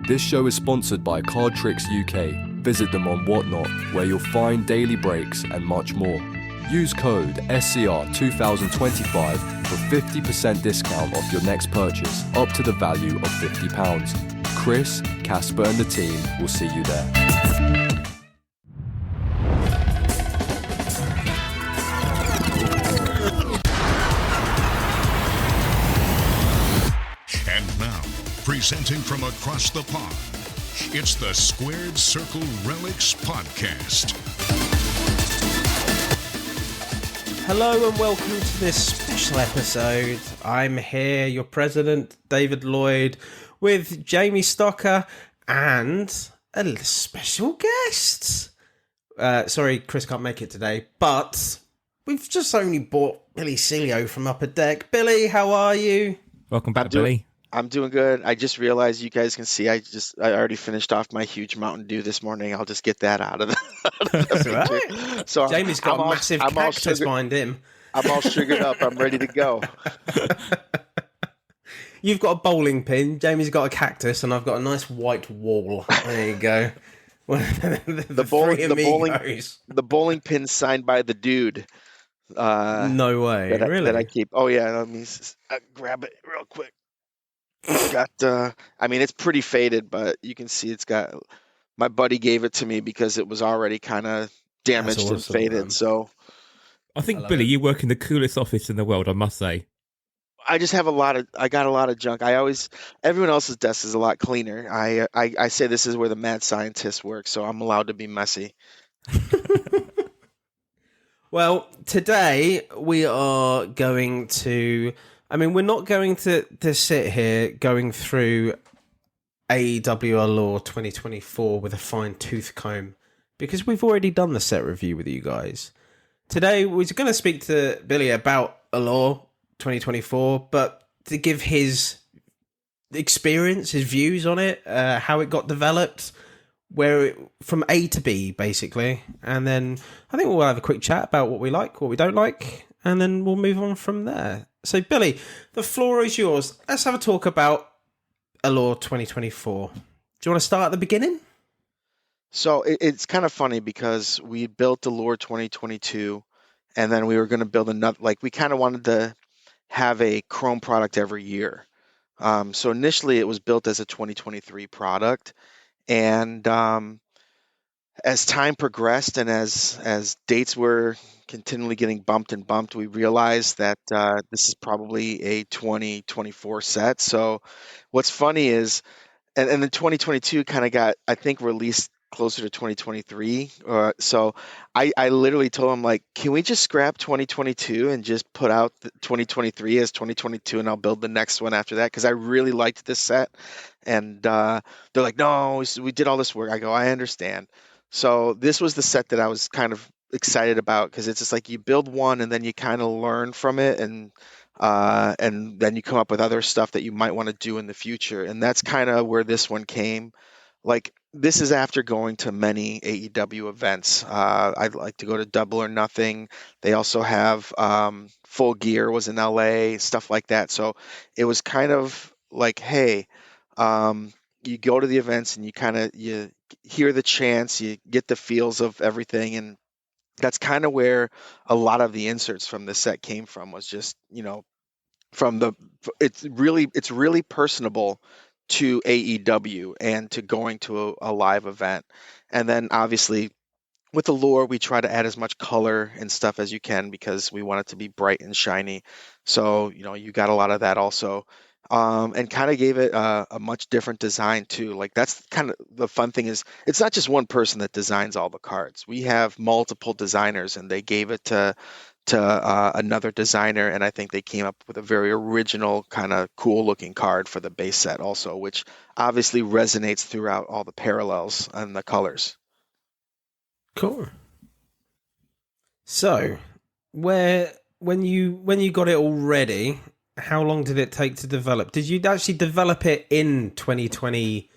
This show is sponsored by Card Tricks UK. Visit them on Whatnot, where you'll find daily breaks and much more. Use code SCR2025 for 50% discount off your next purchase, up to the value of £50. Chris, Casper and the team will see you there. And now, presenting from across the pond, it's the Squared Circle Relics Podcast. Hello and welcome to this special episode. I'm here, your president, David Lloyd, with Jamie Stocker and a special guest. Sorry, Chris can't make it today, but we've just only bought Billy Celio from Upper Deck. Billy, how are you? Welcome back, Billy. I'm doing good. I just realized you guys can see I already finished off my huge Mountain Dew this morning. I'll just get that out of the That's right. So Jamie's got a massive cactus behind him. I'm all sugared up. I'm ready to go. You've got a bowling pin. Jamie's got a cactus, and I've got a nice white wall. There you go. the bowling pin signed by the dude. No way. Really? That I keep. Oh yeah. Let me grab it real quick. It's got, it's pretty faded, but you can see it's got, my buddy gave it to me because it was already kind of damaged and faded. Man. So I think, Billy, you work in the coolest office in the world, I must say. I just have I got a lot of junk. Everyone else's desk is a lot cleaner. I say this is where the mad scientists work, so I'm allowed to be messy. Well, today we are going to... we're not going to sit here going through AEW Allure 2024 with a fine-tooth comb because we've already done the set review with you guys. Today, we're going to speak to Billy about Allure 2024, but to give his experience, his views on it, how it got developed, from A to B, basically. And then I think we'll have a quick chat about what we like, what we don't like, and then we'll move on from there. So, Billy, the floor is yours. Let's have a talk about Allure 2024. Do you want to start at the beginning? So, it's kind of funny because we built Allure 2022, and then we were going to build another, we kind of wanted to have a Chrome product every year. So, initially, it was built as a 2023 product, and as time progressed and as dates were continually getting bumped, we realized that this is probably a 2024 set. So what's funny is, and then 2022 kind of got, I think, released closer to 2023. So I literally told him, can we just scrap 2022 and just put out 2023 as 2022 and I'll build the next one after that? Because I really liked this set. And they're like, no, we did all this work. I go, I understand. So this was the set that I was kind of excited about because it's just you build one and then you kind of learn from it and then you come up with other stuff that you might want to do in the future. And that's kind of where this one came. This is after going to many AEW events. I'd like to go to Double or Nothing. They also have Full Gear was in LA, stuff like that. So it was kind of hey, you go to the events and you hear the chants, you get the feels of everything, and that's kind of where a lot of the inserts from this set came from. Was just it's really personable to AEW and to going to a live event, and then obviously with the lore we try to add as much color and stuff as you can because we want it to be bright and shiny. So you got a lot of that also. And kind of gave it a much different design too. That's kind of the fun thing is it's not just one person that designs all the cards. We have multiple designers, and they gave it to another designer, and I think they came up with a very original kind of cool looking card for the base set also, which obviously resonates throughout all the parallels and the colors. Cool. So, when you got it all ready, how long did it take to develop? Did you actually develop it in 2023?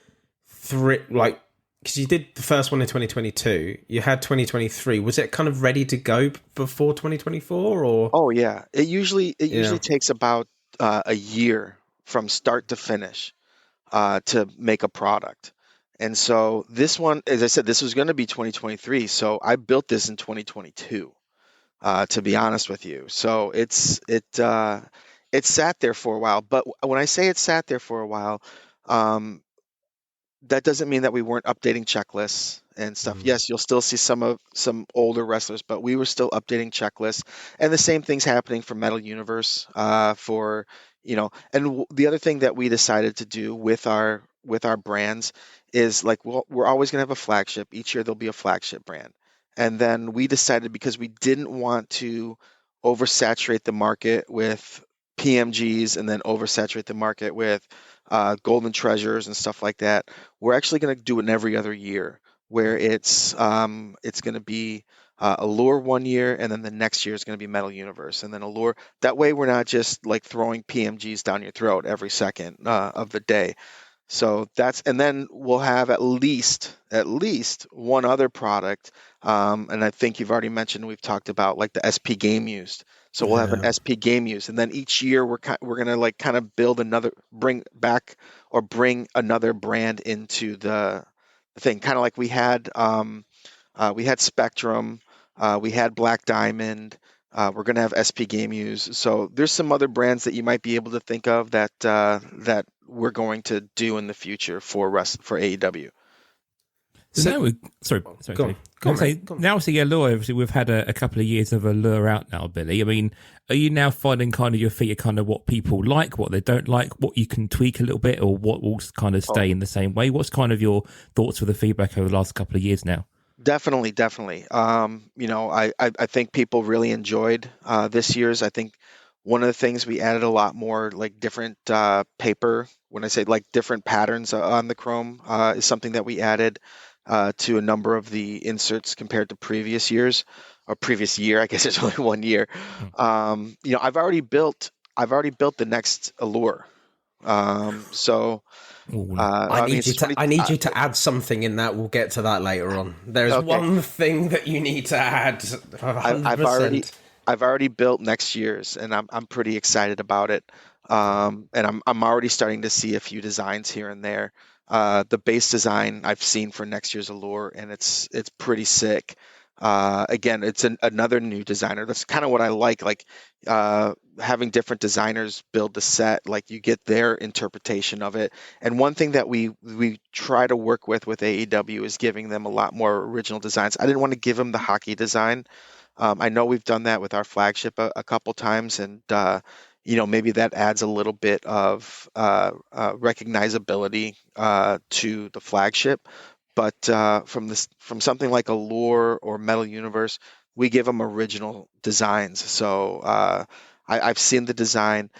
Because you did the first one in 2022. You had 2023. Was it kind of ready to go before 2024? Or? Oh, yeah. It usually takes about a year from start to finish. to make a product. And so this one, as I said, this was going to be 2023. So I built this in 2022, to be honest with you. So it sat there for a while. But when I say it sat there for a while, um, that doesn't mean that we weren't updating checklists and stuff. Yes, you'll still see some older wrestlers, but we were still updating checklists, and the same thing's happening for Metal Universe. For and the other thing that we decided to do with our brands is like we're always going to have a flagship. Each year there'll be a flagship brand, and then we decided because we didn't want to oversaturate the market with PMGs and then oversaturate the market with golden treasures and stuff like that. We're actually going to do it every other year, where it's going to be Allure one year, and then the next year is going to be Metal Universe, and then Allure. That way, we're not just like throwing PMGs down your throat every second of the day. So and then we'll have at least one other product, and I think you've already mentioned, we've talked about like the SP game used. So we'll have an SP game used, and then each year we're gonna like kind of bring another brand into the thing, kind of like we had Spectrum, we had Black Diamond. We're going to have SP Game Use. So there's some other brands that you might be able to think of that we're going to do in the future for AEW. So now sorry. Go on. Now, obviously, Allure, obviously, we've had a couple of years of Allure out now, Billy. I mean, are you now finding kind of your feet are kind of what people like, what they don't like, what you can tweak a little bit, or what will kind of stay in the same way? What's kind of your thoughts for the feedback over the last couple of years now? Definitely. I think people really enjoyed this year's. I think one of the things we added a lot more like different paper. When I say like different patterns on the chrome, is something that we added to a number of the inserts compared to previous years, or previous year. I guess it's only 1 year. I've already built the next Allure. I need you to add something in that. We'll get to that later on. There's one thing that you need to add. 100%. I've already built next year's, and I'm pretty excited about it. And I'm already starting to see a few designs here and there. The base design I've seen for next year's Allure, and it's pretty sick. Again, it's another new designer. That's kind of what I like having different designers build the set. Like you get their interpretation of it. And one thing that we try to work with AEW is giving them a lot more original designs. I didn't want to give them the hockey design. I know we've done that with our flagship a couple times, and maybe that adds a little bit of recognizability to the flagship. But from something like Allure or Metal Universe, we give them original designs. So I've seen the design,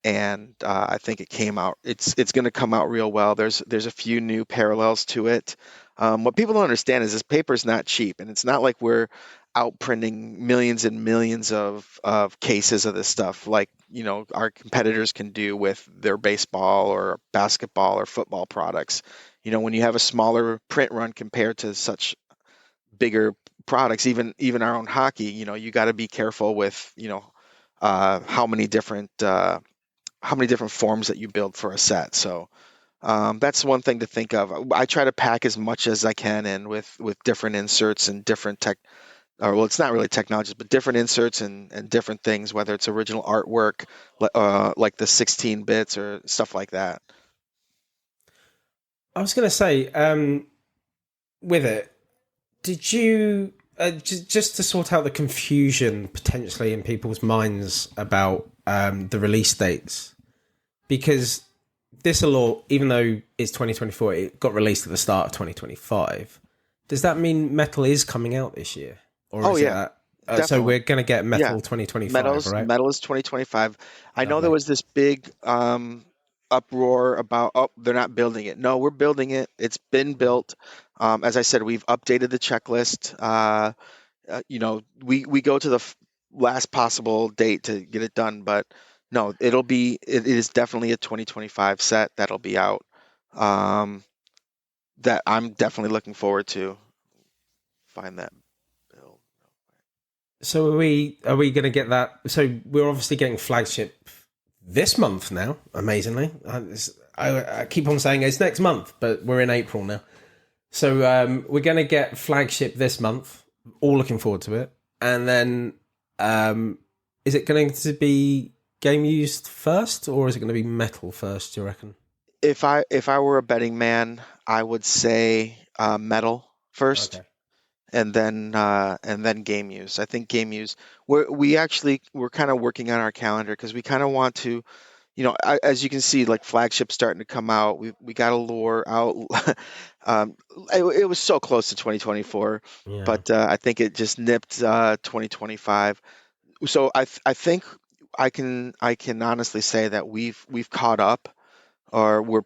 and I think it came out. It's going to come out real well. There's a few new parallels to it. What people don't understand is this paper is not cheap, and it's not like we're out printing millions and millions of cases of this stuff like our competitors can do with their baseball or basketball or football products. When you have a smaller print run compared to such bigger products, even our own hockey, you got to be careful with how many different forms that you build for a set. So that's one thing to think of. I try to pack as much as I can in with different inserts and different it's not really technologies, but different inserts and different things, whether it's original artwork, like the 16 bits or stuff like that. I was going to say, with it, did you, just to sort out the confusion potentially in people's minds about the release dates, because this Allure, even though it's 2024, it got released at the start of 2025. Does that mean Metal is coming out this year? Or so we're going to get Metal 2025, right? Metal is 2025. I know there was this big uproar about, they're not building it. No, we're building it. It's been built. As I said, we've updated the checklist. We go to the last possible date to get it done, but no, it is definitely a 2025 set that'll be out. That I'm definitely looking forward to. Find that. So are we going to get that? So we're obviously getting flagship this month now, amazingly. I keep on saying it's next month, but we're in April now. So we're going to get flagship this month. All looking forward to it. And then is it going to be game used first, or is it going to be metal first, do you reckon? If I were a betting man, I would say metal first. Okay. And then game use. I think game use. We're kind of working on our calendar because we kind of want to, as you can see, like flagship starting to come out. We got Allure out. It was so close to 2024, Yeah. but I think it just nipped 2025. So I think I can honestly say that we've caught up, or we're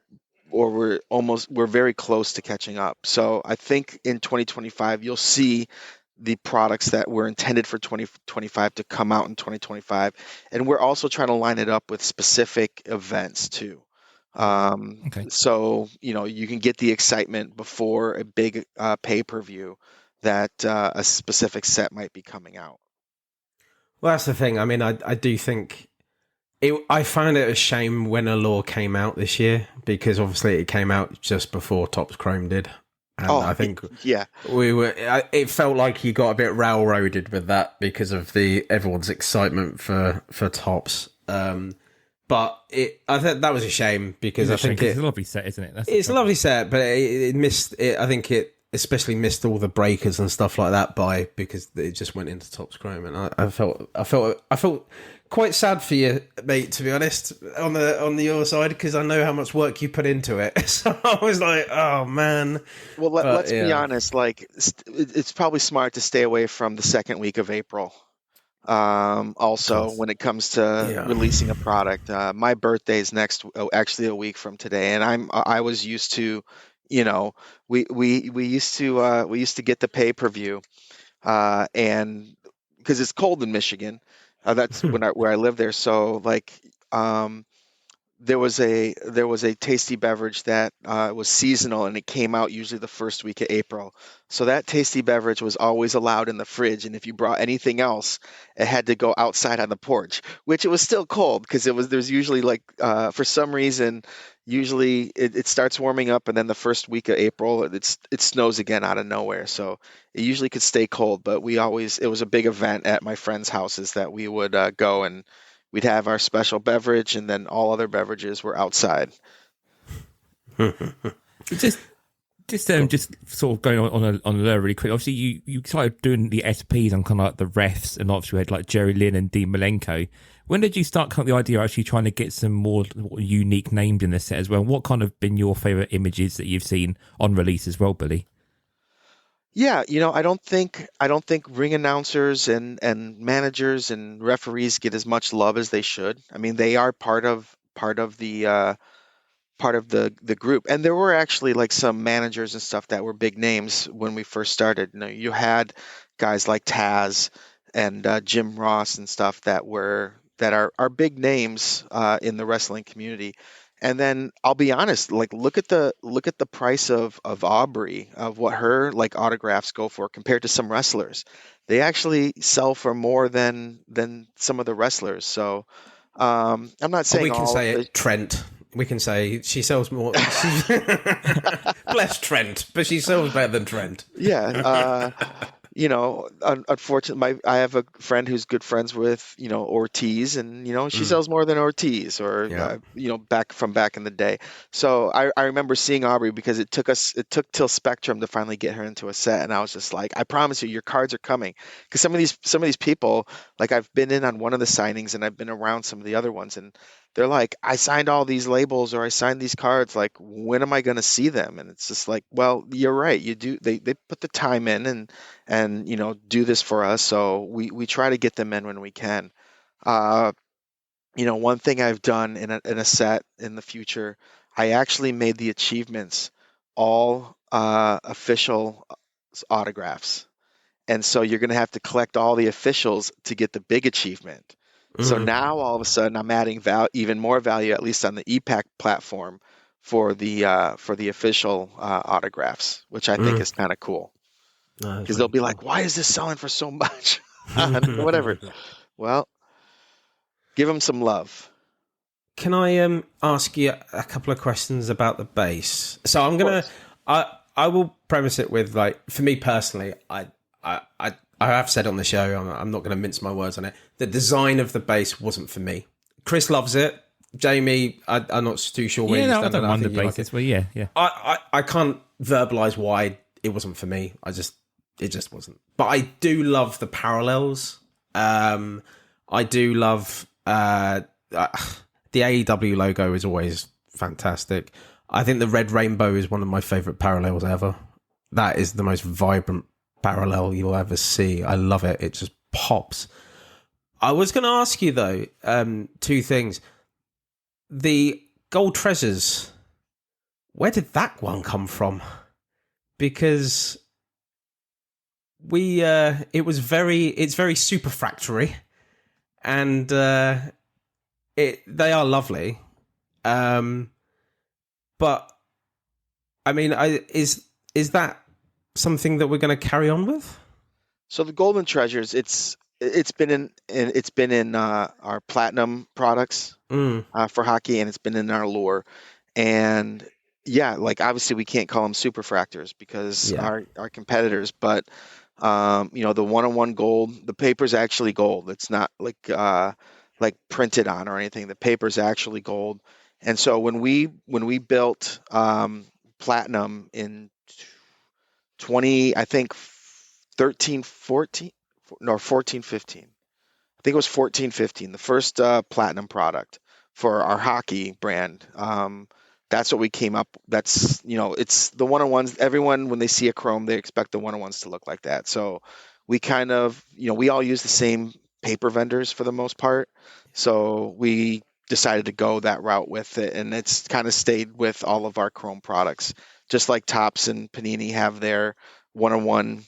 very close to catching up. So I think in 2025 you'll see the products that were intended for 2025 to come out in 2025, and we're also trying to line it up with specific events too. Okay. So you can get the excitement before a big pay-per-view that a specific set might be coming out. Well, that's the thing. I mean, I do think I found it a shame when Allure came out this year, because obviously it came out just before Topps Chrome did. And I think it felt like you got a bit railroaded with that because of everyone's excitement for Topps. But I think that was a shame, because I think it's a lovely set, isn't it? It's a lovely set, but it missed it. I think it especially missed all the breakers and stuff like that because it just went into Topps Chrome, and I felt quite sad for you, mate, to be honest, on the other side, because I know how much work you put into it. So I was like, oh man. Well, let's be honest. Like, it's probably smart to stay away from the second week of April. Also, when it comes to releasing a product, my birthday is actually a week from today, and I was used to, we used to get the pay-per-view, and because it's cold in Michigan. That's where I live there. So there was a tasty beverage that was seasonal, and it came out usually the first week of April. So that tasty beverage was always allowed in the fridge, and if you brought anything else, it had to go outside on the porch, which it was still cold, because there's usually for some reason, usually it starts warming up, and then the first week of April it snows again out of nowhere. So it usually could stay cold, but it was a big event at my friends' houses that we would go, and we'd have our special beverage, and then all other beverages were outside. Just sort of going on a lure really quick. Obviously, you started doing the SPs on kind of like the refs, and obviously we had like Jerry Lynn and Dean Malenko. When did you start coming up with the idea of actually trying to get some more unique names in the set as well? What kind of been your favourite images that you've seen on release as well, Billy? Yeah, I don't think ring announcers and managers and referees get as much love as they should. I mean, they are part of the group, and there were actually like some managers and stuff that were big names when we first started. You had guys like Taz and Jim Ross and stuff that are big names in the wrestling community. And then I'll be honest, like look at the price of Aubrey, of what her like autographs go for compared to some wrestlers. They actually sell for more than some of the wrestlers. So I'm not saying we can say it, Trent. We can say she sells more. Bless Trent, but she sells better than Trent. Yeah. Unfortunately, I have a friend who's good friends with, Ortiz, and, she sells more than Ortiz, or, back in the day. So I remember seeing Aubrey, because it took till Spectrum to finally get her into a set. And I was just like, I promise you, your cards are coming. Because some of these people, like, I've been in on one of the signings, and I've been around some of the other ones, and they're like, I signed all these labels, or I signed these cards. Like, when am I going to see them? And it's just like, well, you're right. You do. They put the time in and do this for us. So we try to get them in when we can. One thing I've done in a set in the future, I actually made the achievements all official autographs. And so you're going to have to collect all the officials to get the big achievement. So now all of a sudden I'm adding even more value, at least on the EPAC platform, for the official autographs, which I think is kind of cool. Because they'll be like, why is this selling for so much? Whatever. Well, give them some love. Can I ask you a couple of questions about the base? So I'm gonna, I will premise it with, like, for me personally, I have said on the show, I'm not going to mince my words on it. The design of the bass wasn't for me. Chris loves it. Jamie, I'm not too sure where you stand. I don't on it. mind the think you like basis, it. but yeah. I can't verbalize why it wasn't for me. It just wasn't. But I do love the parallels. I do love the AEW logo is always fantastic. I think the red rainbow is one of my favorite parallels ever. That is the most vibrant parallel you'll ever see. I love it. It just pops. I was going to ask you though, two things. The gold treasures, where did that one come from? Because it's very superfractory, and they are lovely. But I mean, is that something that we're going to carry on with? So the golden treasures, it's been in our platinum products for hockey, and it's been in our lure. And yeah, like obviously we can't call them superfractors because our competitors, but the 1-on-1 gold, the paper's actually gold. It's not like printed on or anything. The paper's actually gold. And so when we built platinum in 20, I think 13, 14, no, 14, 15. I think it was 14, 15, the first platinum product for our hockey brand. That's what we came up. That's, it's the 1-on-1s. Everyone, when they see a chrome, they expect the 1-on-1s to look like that. So we kind of, we all use the same paper vendors for the most part. So we decided to go that route with it, and it's kind of stayed with all of our chrome products, just like Topps and Panini have their 1-on-1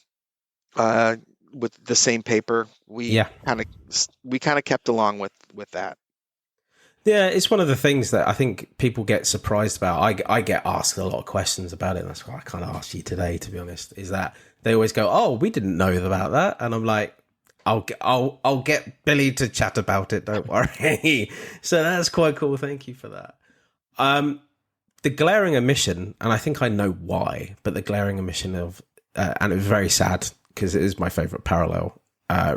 with the same paper. We kind of kept along with that. Yeah, it's one of the things that I think people get surprised about. I get asked a lot of questions about it, and that's why I kind of asked you today, to be honest, is that they always go, "Oh, we didn't know about that," and I'm like, I'll get Billy to chat about it. Don't worry. So that's quite cool. Thank you for that. The glaring omission, and I think I know why, but the glaring omission of, and it was very sad because it is my favourite parallel,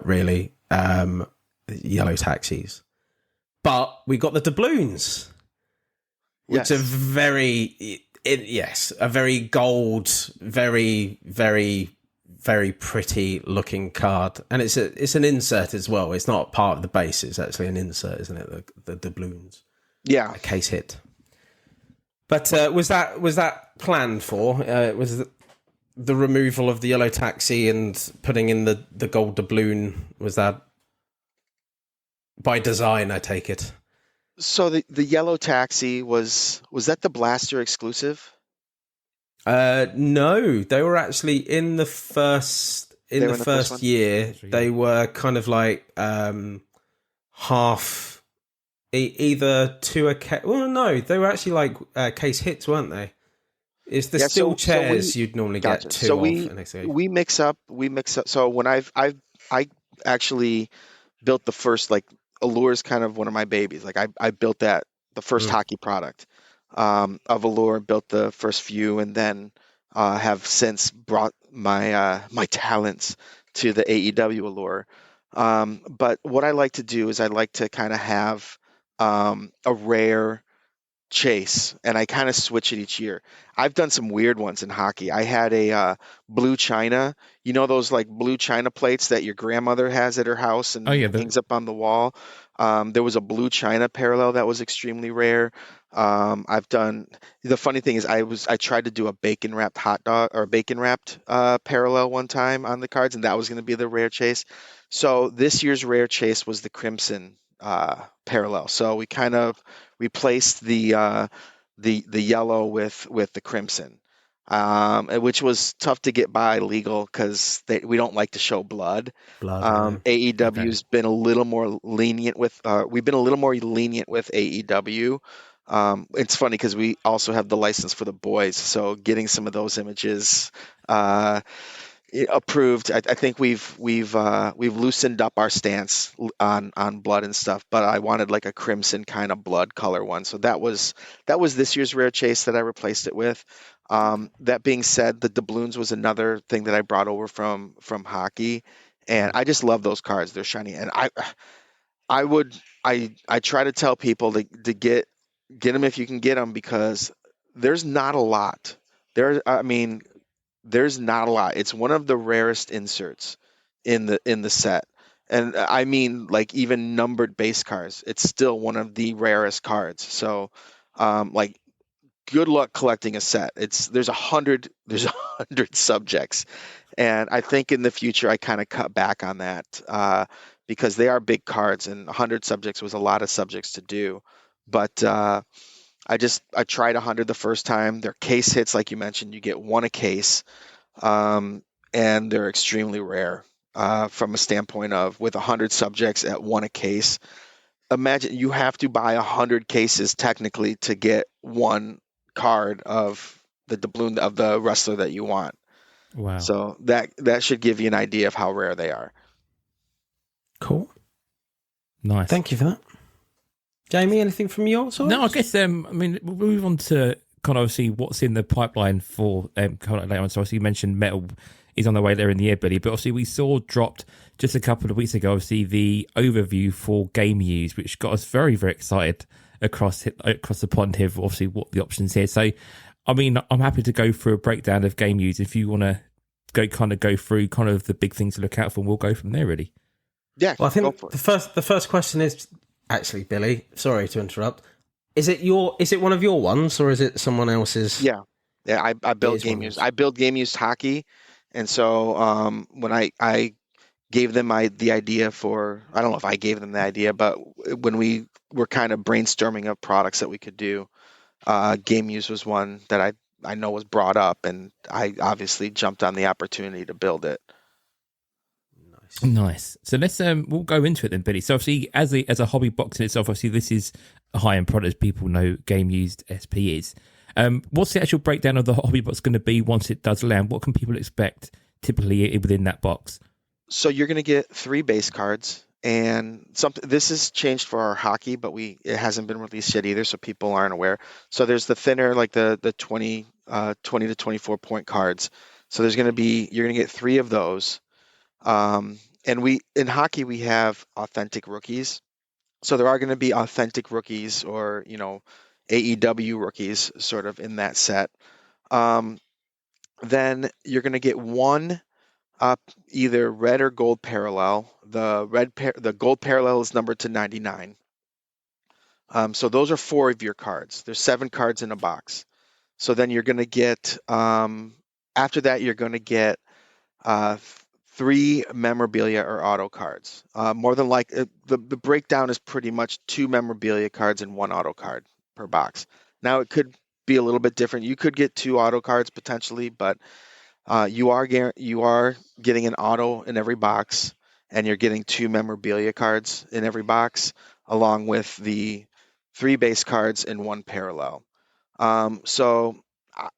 really, yellow taxis. But we got the doubloons, which are a very gold, very, very, very pretty looking card, and it's an insert as well. It's not part of the base; it's actually an insert, isn't it? The doubloons, a case hit. But was that planned for? Was the removal of the yellow taxi and putting in the gold doubloon, was that by design, I take it? So the yellow taxi was that the Blaster exclusive? No, they were actually in the first year. They were kind of like half either to a case. Well, no, they were actually like case hits, weren't they? It's the steel chairs you'd normally get two so of. We mix up. So when I actually built the first, like, Allure is kind of one of my babies. Like I built the first hockey product of Allure, built the first few, and then have since brought my my talents to the AEW Allure. But what I like to do is I like to kind of have a rare chase, and I kind of switch it each year. I've done some weird ones in hockey. I had a blue china, those like blue china plates that your grandmother has at her house and hangs up on the wall. There was a blue china parallel that was extremely rare. I've done, the funny thing is I tried to do a bacon wrapped hot dog or bacon wrapped parallel one time on the cards, and that was going to be the rare chase. So this year's rare chase was the crimson parallel. So we kind of replaced the yellow with the crimson, which was tough to get by legal because we don't like to show blood. AEW's been a little more lenient with. We've been a little more lenient with AEW. It's funny because we also have the license for the boys, so getting some of those images approved. I think we've loosened up our stance on blood and stuff, but I wanted like a crimson kind of blood color one. So that was this year's rare chase that I replaced it with. That being said, the doubloons was another thing that I brought over from hockey, and I just love those cards. They're shiny, and I try to tell people to get them if you can get them, because there's not a lot. I mean, there's not a lot. It's one of the rarest inserts in the set. And I mean, like, even numbered base cards, it's still one of the rarest cards. So, like, good luck collecting a set. There's 100 subjects, and I think in the future I kind of cut back on that, because they are big cards, and 100 subjects was a lot of subjects to do. But I tried 100 the first time. They're case hits, like you mentioned. You get one a case, and they're extremely rare, from a standpoint of, with 100 subjects at one a case. Imagine you have to buy 100 cases technically to get one card of the doubloon of the wrestler that you want. Wow. So that should give you an idea of how rare they are. Cool. Nice. Thank you for that. Jamie, anything from your side? No, I guess I mean, we'll move on to kind of see what's in the pipeline for kind of later on. So obviously you mentioned metal is on the way there in the air, Billy, but obviously we saw dropped just a couple of weeks ago, obviously, the overview for game use, which got us very, very excited across the pond here, obviously what the options here. So I mean, I'm happy to go through a breakdown of game use. If you want to go through kind of the big things to look out for, and we'll go from there, really. Yeah. Well, I think the first question is actually, Billy, sorry to interrupt. Is it one of your ones, or is it someone else's? Yeah. I build game use. I build game used hockey, and so when I gave them the idea for, I don't know if I gave them the idea, but when we were kind of brainstorming of products that we could do, game use was one that I know was brought up, and I obviously jumped on the opportunity to build it. Nice. So let's we'll go into it then, Billy. So obviously, as a hobby box in itself, obviously this is a high-end product. People know game used SP is. What's the actual breakdown of the hobby box going to be once it does land? What can people expect typically within that box? So you're going to get 3 base cards, and this has changed for our hockey, but it hasn't been released yet either, so people aren't aware. So there's the thinner, like the 20 to 24 point cards. So you're going to get 3 of those. And in hockey we have authentic rookies. So there are going to be authentic rookies, or AEW rookies sort of in that set. Then you're going to get 1 either red or gold parallel. The gold parallel is numbered to 99. So those are 4 of your cards. There's 7 cards in a box. So then you're going to get, after that, you're going to get 3 memorabilia or auto cards. More than the breakdown is pretty much 2 memorabilia cards and 1 auto card per box. Now it could be a little bit different. You could get 2 auto cards potentially, but you are getting an auto in every box, and you're getting 2 memorabilia cards in every box, along with the 3 base cards and 1 parallel. So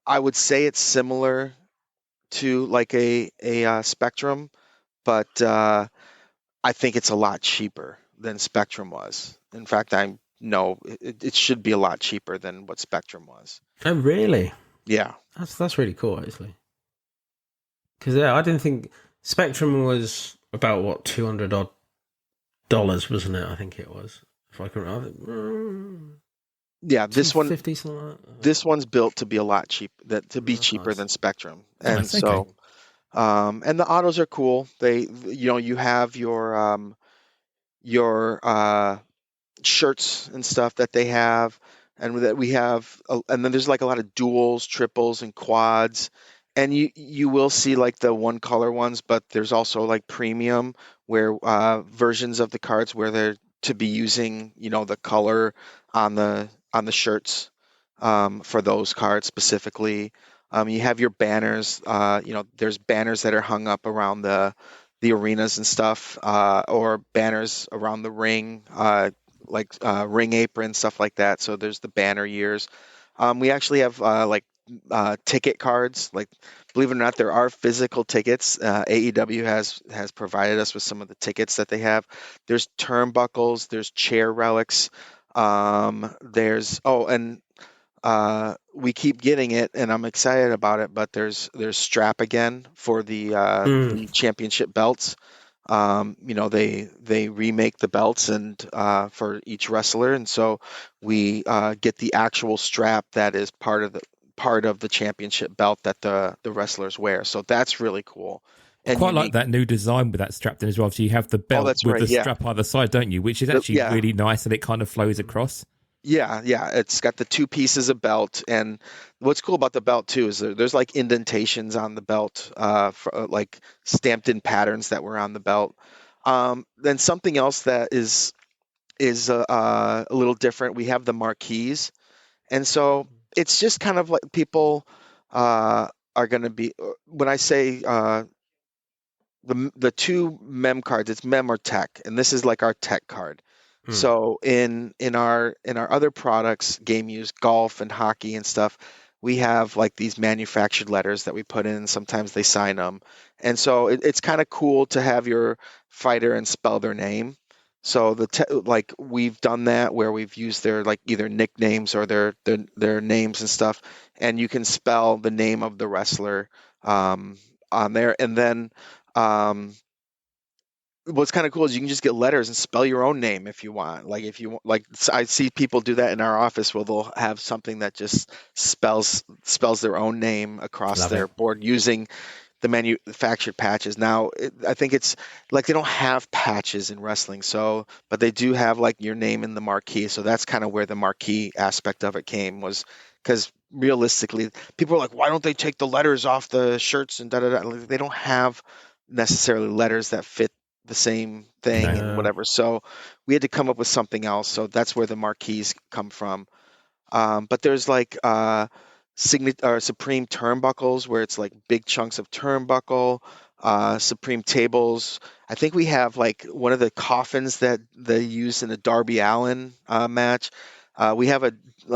I would say it's similar to like a Spectrum, but I think it's a lot cheaper than Spectrum was. In fact, it should be a lot cheaper than what Spectrum was. Oh, really? Yeah. That's really cool, actually. Because I didn't think Spectrum was about what, $200 odd, wasn't it? I think it was. If I can remember. Yeah, this one, 50, something like that. This one's built to be a lot cheaper Nice. than Spectrum, and Nice, so, okay. and the autos are cool. You have your shirts and stuff that they have, and that we have, and then there's like a lot of duals, triples, and quads, and you will see like the 1 color ones, but there's also like premium where versions of the cards where they're to be using the color on the shirts, for those cards specifically. You have your banners. There's banners that are hung up around the arenas and stuff, or banners around the ring, like ring apron, stuff like that. So there's the banner years. We actually have like ticket cards. Like, believe it or not, there are physical tickets. AEW has provided us with some of the tickets that they have. There's turnbuckles. There's chair relics. There's we keep getting it, and I'm excited about it. But there's strap again for the championship belts. They remake the belts and for each wrestler, and so we get the actual strap that is part of the championship belt that the wrestlers wear. So that's really cool. And Quite like unique. that new design with that strap then as well. So you have the belt that's with right, the yeah. strap either side, don't you? Which is actually Yeah. really nice, and it kind of flows across. Yeah. It's got the two pieces of belt, and what's cool about the belt too is there's like indentations on the belt, like stamped in patterns that were on the belt. Then something else that is a little different. We have the marquees, and so it's just kind of like people are going to be. When I say the two mem cards, it's mem or tech, and this is like our tech card. So in our other products, game use, golf and hockey and stuff, we have like these manufactured letters that we put in. Sometimes they sign them, and so it's kind of cool to have your fighter and spell their name. So like we've done that where we've used their like either nicknames or their names and stuff, and you can spell the name of the wrestler on there, and then what's kind of cool is you can just get letters and spell your own name if you want. Like if you want, like I see people do that in our office where they'll have something that just spells their own name across their board using the manufactured patches. Now, I think it's like they don't have patches in wrestling, but they do have like your name in the marquee. So that's kind of where the marquee aspect of it came, was because realistically, people are like, why don't they take the letters off the shirts and da-da-da? Like, they don't have necessarily letters that fit the same thing and whatever. So we had to come up with something else. So that's where the marquees come from. But there's like Supreme turnbuckles where it's like big chunks of turnbuckle, Supreme tables. I think we have like one of the coffins that they used in the Darby Allin match. We have a. We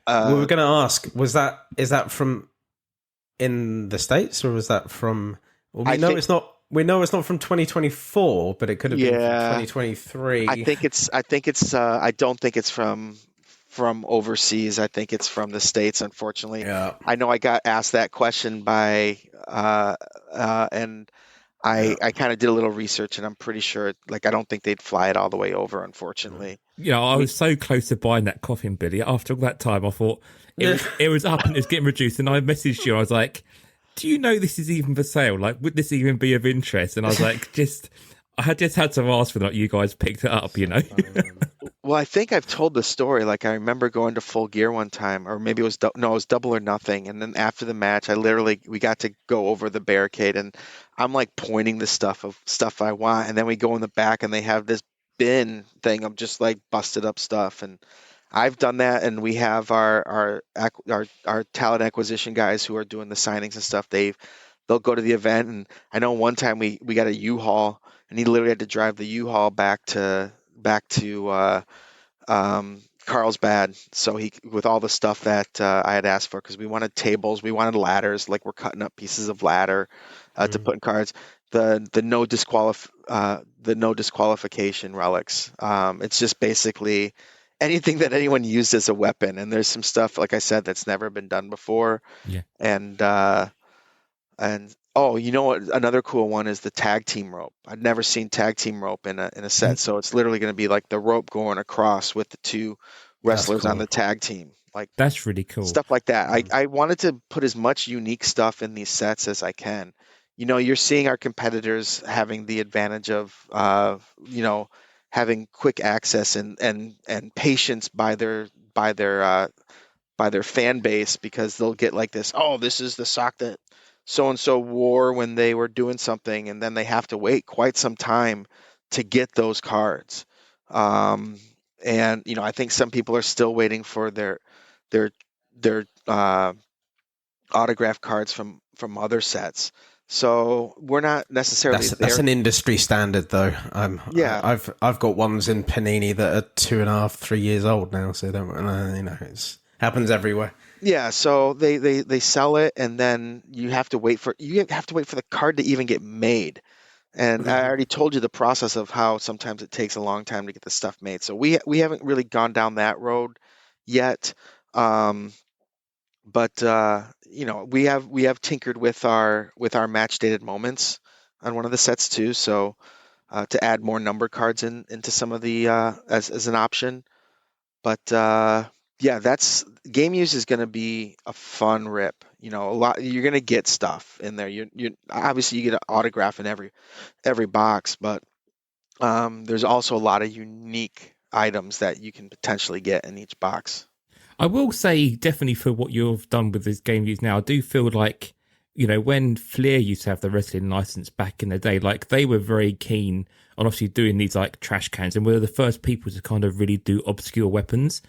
were going to ask, is that from in the States, or was that from? Well, we know it's not. We know it's not from 2024, but it could have been from 2023. I think it's. I don't think it's from overseas. I think it's from the States, unfortunately. Yeah. I know I got asked that question by, and I kind of did a little research, and I'm pretty sure, like, I don't think they'd fly it all the way over, unfortunately. I was so close to buying that coffin, Billy. After all that time, I thought it was up and it was getting reduced, and I messaged you. I was like, do you know this is even for sale? Like, would this even be of interest? And I was like, I had to ask for that. You guys picked it up, you know? Well, I think I've told the story. Like, I remember going to Full Gear one time, or maybe it was Double or Nothing. And then after the match, we got to go over the barricade, and I'm like pointing the stuff I want. And then we go in the back, and they have this bin thing of just like busted up stuff. And I've done that, and we have our talent acquisition guys who are doing the signings and stuff. They'll go to the event, and I know one time we got a U-Haul, and he literally had to drive the U-Haul back to Carlsbad. So with all the stuff that I had asked for, because we wanted tables, we wanted ladders, like we're cutting up pieces of ladder to put in cards. The no disqualification relics. It's just basically anything that anyone used as a weapon, and there's some stuff, like I said, that's never been done before. Yeah. And oh, you know what? Another cool one is the tag team rope. I'd never seen tag team rope in a set, so it's literally going to be like the rope going across with the two wrestlers on the tag team. Like, that's really cool. Stuff like that. I wanted to put as much unique stuff in these sets as I can. You know, you're seeing our competitors having the advantage of having quick access and patience by their fan base, because they'll get like this. Oh, this is the sock that so-and-so wore when they were doing something, and then they have to wait quite some time to get those cards. And, I think some people are still waiting for their autograph cards from other sets. So we're not necessarily there. That's an industry standard, though. I've got ones in Panini that are 2.5, 3 years old now, so don't it happens everywhere. Yeah, so they sell it, and then you have to wait for the card to even get made. And I already told you the process of how sometimes it takes a long time to get the stuff made. So we haven't really gone down that road yet. Um, but we have tinkered with our match dated moments on one of the sets too. So to add more number cards into some of the as an option. But yeah, that's game use is going to be a fun rip. A lot you're going to get stuff in there. You obviously you get an autograph in every box, but there's also a lot of unique items that you can potentially get in each box. I will say, definitely for what you've done with this game use now, I do feel like, when Flair used to have the wrestling license back in the day, like they were very keen on obviously doing these like trash cans, and were the first people to kind of really do obscure weapons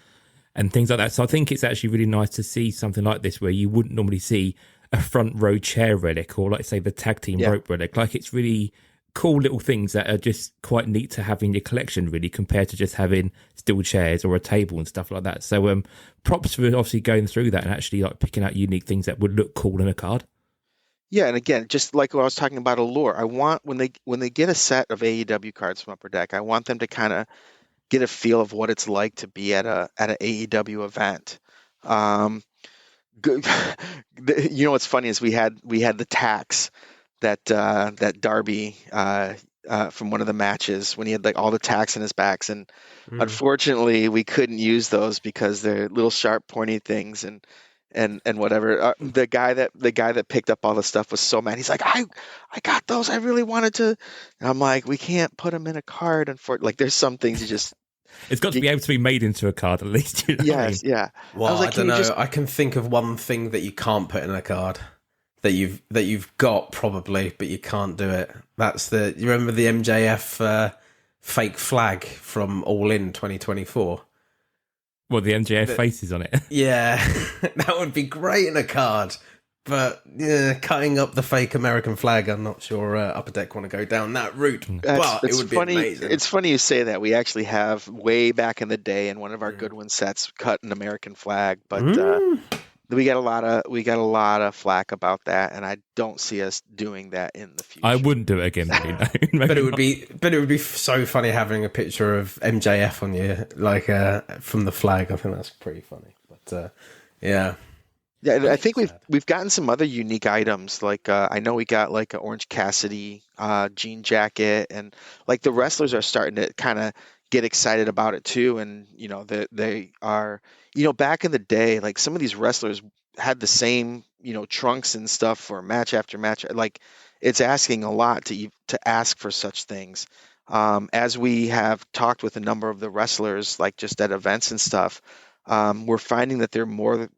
and things like that. So I think it's actually really nice to see something like this where you wouldn't normally see a front row chair relic or, like, say, the tag team rope relic. Like, it's really cool little things that are just quite neat to have in your collection, really, compared to just having steel chairs or a table and stuff like that. So props for obviously going through that and actually like picking out unique things that would look cool in a card. Yeah, and again, just like what I was talking about Allure, I want when they get a set of AEW cards from Upper Deck, I want them to kind of get a feel of what it's like to be at an AEW event. What's funny is we had the tax that Darby from one of the matches when he had like all the tacks in his backs, and unfortunately we couldn't use those because they're little sharp pointy things and whatever. The guy that picked up all the stuff was so mad. He's like, I got those. I really wanted to. And I'm like, we can't put them in a card. Like, there's some things you just. It's got to be able to be made into a card at least. You know what I mean? Yeah. Well, I don't know. I can think of one thing that you can't put in a card that you've got probably, but you can't do it. That's you remember the MJF fake flag from All In 2024? Well, the MJF faces on it. Yeah, that would be great in a card. But cutting up the fake American flag, I'm not sure Upper Deck want to go down that route. But it would be amazing. It's funny you say that. We actually have way back in the day in one of our Goodwin sets cut an American flag, but we got a lot of flack about that, and I don't see us doing that in the future. I wouldn't do it again. Maybe but it would be so funny having a picture of MJF on you, like from the flag. I think that's pretty funny. But yeah. Yeah, I think we've gotten some other unique items. Like I know we got like an Orange Cassidy jean jacket, and like the wrestlers are starting to kind of get excited about it too. And they are, back in the day, like some of these wrestlers had the same trunks and stuff for match after match. Like it's asking a lot to ask for such things. As we have talked with a number of the wrestlers, like just at events and stuff, we're finding that they're more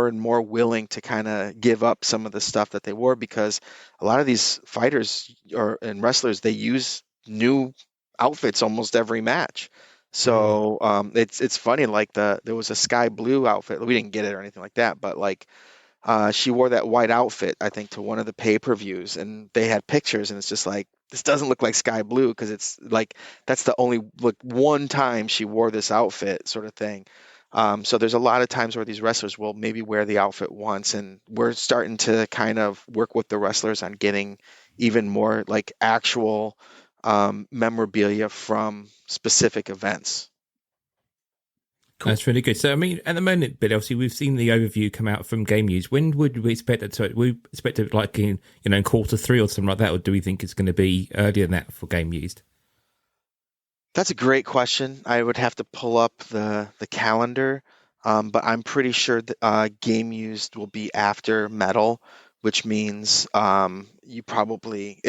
and more willing to kind of give up some of the stuff that they wore, because a lot of these fighters and wrestlers, they use new outfits almost every match. So it's funny, like there was a sky blue outfit. We didn't get it or anything like that, but like she wore that white outfit, I think, to one of the pay-per-views, and they had pictures, and it's just like, this doesn't look like sky blue, because it's like that's the only one time she wore this outfit, sort of thing. So there's a lot of times where these wrestlers will maybe wear the outfit once, and we're starting to kind of work with the wrestlers on getting even more like actual memorabilia from specific events. Cool. That's really good. So, I mean, at the moment, Billy, obviously we've seen the overview come out from Game News. When would we expect it to? We expect it like in quarter 3 or something like that, or do we think it's going to be earlier than that for Game News? That's a great question. I would have to pull up the calendar, but I'm pretty sure that Game Used will be after Metal, which means it probably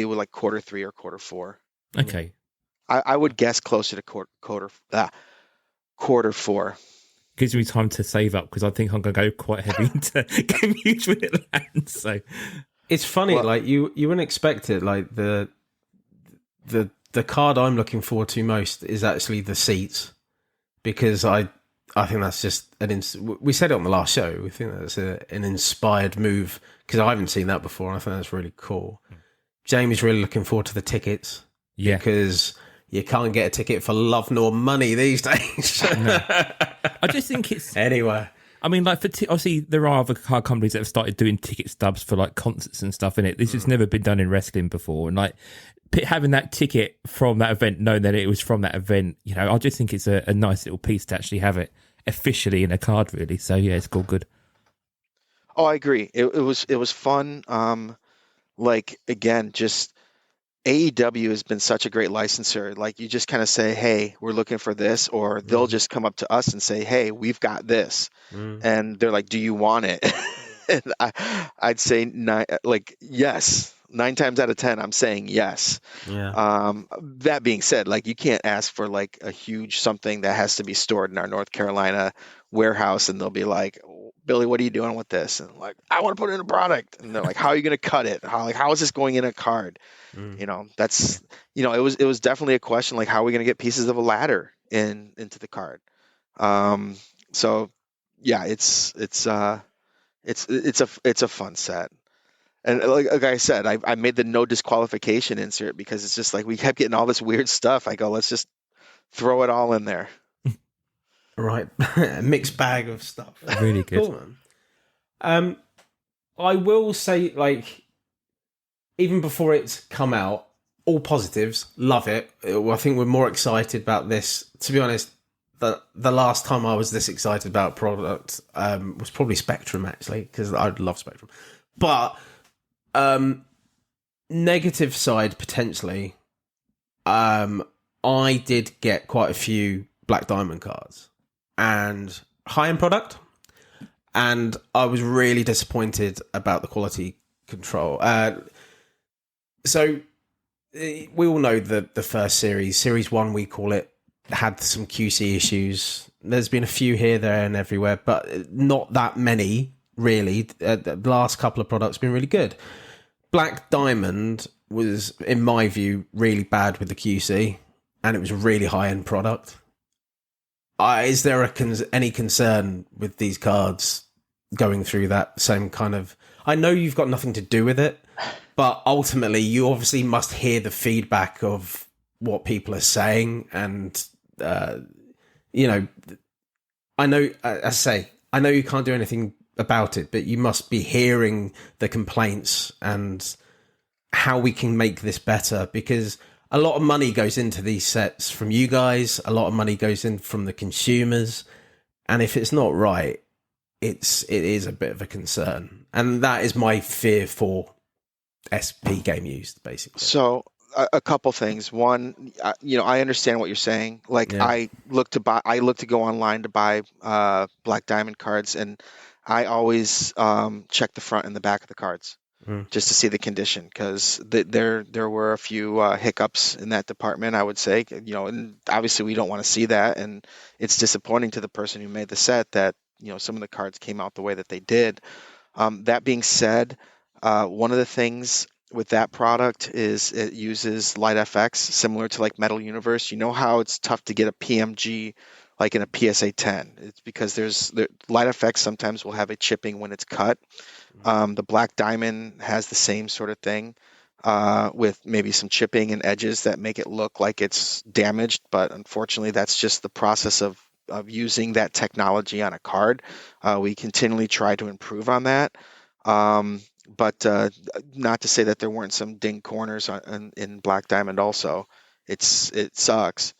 would like quarter 3 or quarter 4. Okay. I would guess closer to quarter 4. Gives me time to save up, because I think I'm going to go quite heavy into Game Used when it lands. So it's funny, like you wouldn't expect it. Like the card I'm looking forward to most is actually the seats, because I think that's just we said it on the last show. We think that's an inspired move, because I haven't seen that before, and I think that's really cool. Jamie's really looking forward to the tickets, because you can't get a ticket for love nor money these days. No. I just think it's anyway. I mean, like obviously there are other card companies that have started doing ticket stubs for like concerts and stuff in it. This has never been done in wrestling before, and like having that ticket from that event, knowing that it was from that event, you know, I just think it's a nice little piece to actually have it officially in a card, really. So yeah, it's all good. Oh, I agree. It was fun. Like again, just AEW has been such a great licensor. Like you just kind of say, "Hey, we're looking for this," or they'll just come up to us and say, "Hey, we've got this," and they're like, "Do you want it?" And I'd say yes. 9 times out of 10, I'm saying yes. Yeah. That being said, like you can't ask for like a huge something that has to be stored in our North Carolina warehouse, and they'll be like, "Billy, what are you doing with this?" And I'm like, "I want to put it in a product." And they're like, "How are you going to cut it? How is this going in a card?" You know, that's it was definitely a question like, how are we going to get pieces of a ladder into the card? So yeah, it's a fun set. And like I said, I made the no disqualification insert because it's just like we kept getting all this weird stuff. I go, let's just throw it all in there. Right. A mixed bag of stuff. Really good. Cool, man. I will say, like, even before it's come out, all positives, love it. I think we're more excited about this. To be honest, the last time I was this excited about a product was probably Spectrum, actually, because I love Spectrum. But negative side, potentially, I did get quite a few Black Diamond cards and high-end product, and I was really disappointed about the quality control. So we all know that the first series 1, we call it, had some QC issues. There's been a few here, there, and everywhere, but not that many, really. The last couple of products have been really good. Black Diamond was, in my view, really bad with the QC, and it was a really high-end product. Is there any concern with these cards going through that same kind of... I know you've got nothing to do with it, but ultimately you obviously must hear the feedback of what people are saying, and I know, I know you can't do anything about it, but you must be hearing the complaints and how we can make this better, because a lot of money goes into these sets from you guys, a lot of money goes in from the consumers, and if it's not right, it is a bit of a concern, and that is my fear for SP Game Used, basically. So a couple things. One, I understand what you're saying. Like I look to go online to buy Black Diamond cards, and I always check the front and the back of the cards just to see the condition, because there were a few hiccups in that department, I would say. And obviously we don't want to see that, and it's disappointing to the person who made the set that some of the cards came out the way that they did. That being said, one of the things with that product is it uses LightFX, similar to like Metal Universe. You know how it's tough to get a PMG like in a PSA 10? It's because LightFX sometimes will have a chipping when it's cut. The Black Diamond has the same sort of thing, with maybe some chipping and edges that make it look like it's damaged, but unfortunately that's just the process of using that technology on a card. We continually try to improve on that. But not to say that there weren't some ding corners in Black Diamond also. It sucks.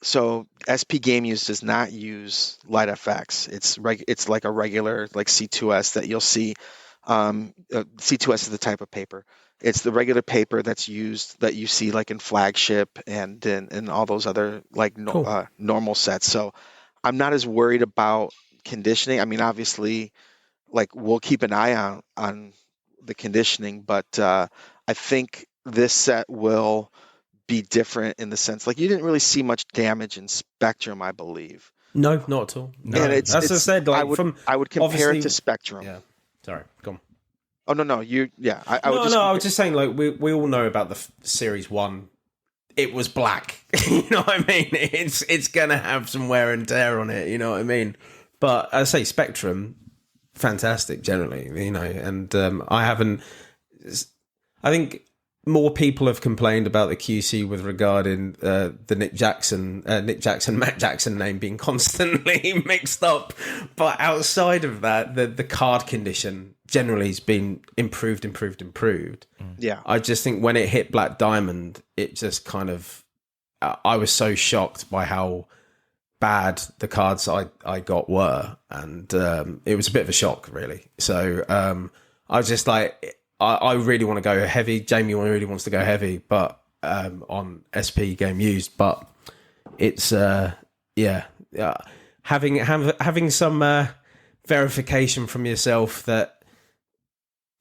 So SP Game Use does not use LightFX. It's like a regular like C2S that you'll see. C2S is the type of paper. It's the regular paper that's used that you see like in Flagship and in all those other like normal sets. So I'm not as worried about conditioning. I mean, obviously, like we'll keep an eye on the conditioning, but I think this set will be different in the sense like you didn't really see much damage in Spectrum, I believe. No, not at all. No. And As I said, like I would compare it to Spectrum. Yeah. Sorry, go on. Oh no, you yeah. I was just saying, like we all know about the Series 1. It was black. You know what I mean? It's gonna have some wear and tear on it. You know what I mean? But I say Spectrum, fantastic generally. And I haven't. I think more people have complained about the QC with regarding the Matt Jackson name being constantly mixed up. But outside of that, the card condition generally has been improved. Yeah. I just think when it hit Black Diamond, it just kind of, I was so shocked by how bad the cards I got were. And it was a bit of a shock, really. So I was just like, I really want to go heavy. Jamie really wants to go heavy, but on SP game used. But it's having some verification from yourself that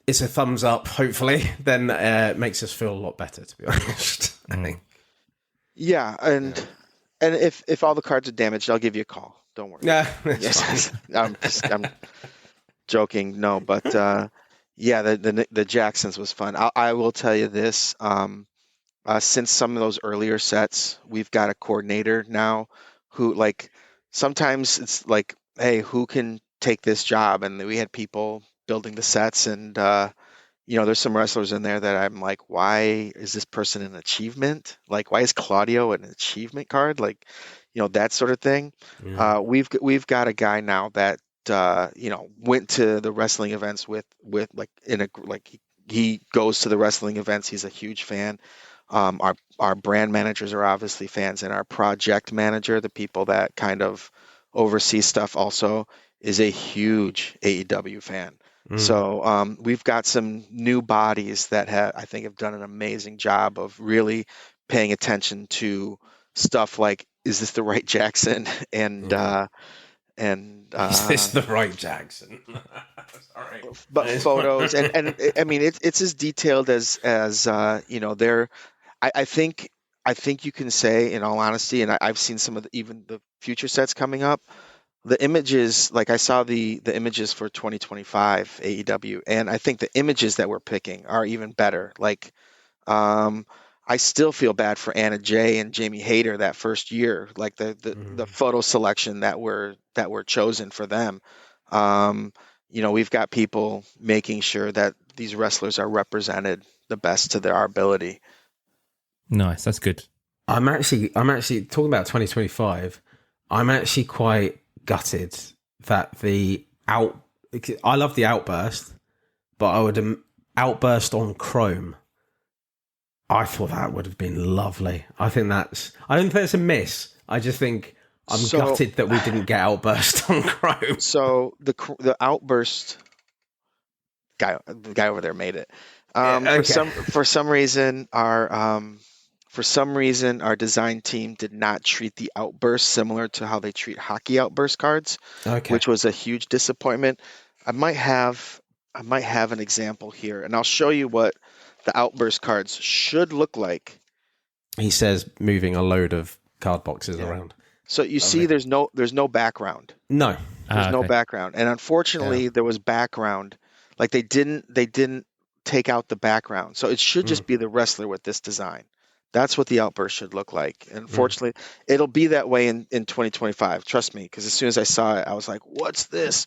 it's a thumbs up, hopefully, then it makes us feel a lot better. To be honest, I think. Yeah, and if all the cards are damaged, I'll give you a call. Don't worry. Yeah, yes, I'm joking. No, but. Yeah, the Jacksons was fun. I will tell you this. Since some of those earlier sets, we've got a coordinator now who, like, sometimes it's like, hey, who can take this job? And we had people building the sets, and there's some wrestlers in there that I'm like, why is this person an achievement? Like, why is Claudio an achievement card? Like, that sort of thing. Yeah. We've got a guy now that went to the wrestling events with he goes to the wrestling events. He's a huge fan. Our brand managers are obviously fans, and our project manager, the people that kind of oversee stuff, also is a huge AEW fan. So we've got some new bodies that I think have done an amazing job of really paying attention to stuff like, is this the right Jackson? And is this the right Jackson? Sorry, but photos and I mean it's as detailed as they're. I think you can say, in all honesty, and I've seen some of even the future sets coming up. The images, like I saw the images for 2025 AEW, and I think the images that we're picking are even better. Like, I still feel bad for Anna Jay and Jamie Hayter that first year, like the photo selection that were chosen for them. We've got people making sure that these wrestlers are represented the best to their ability. Nice, that's good. I'm actually talking about 2025. I'm actually quite gutted that I love the outburst, but I would outburst on Chrome. I thought that would have been lovely. I don't think it's a miss. I just think I'm gutted that we didn't get outburst on Chrome. So the outburst guy, the guy over there made it. For some reason our design team did not treat the outburst similar to how they treat hockey outburst cards, which was a huge disappointment. I might have an example here, and I'll show you what the outburst cards should look like. He says moving a load of card boxes around. So you see there's no background. No. There's no background. And unfortunately there was background. Like they didn't take out the background. So it should just be the wrestler with this design. That's what the outburst should look like. And unfortunately, it'll be that way in 2025. Trust me, because as soon as I saw it, I was like, what's this?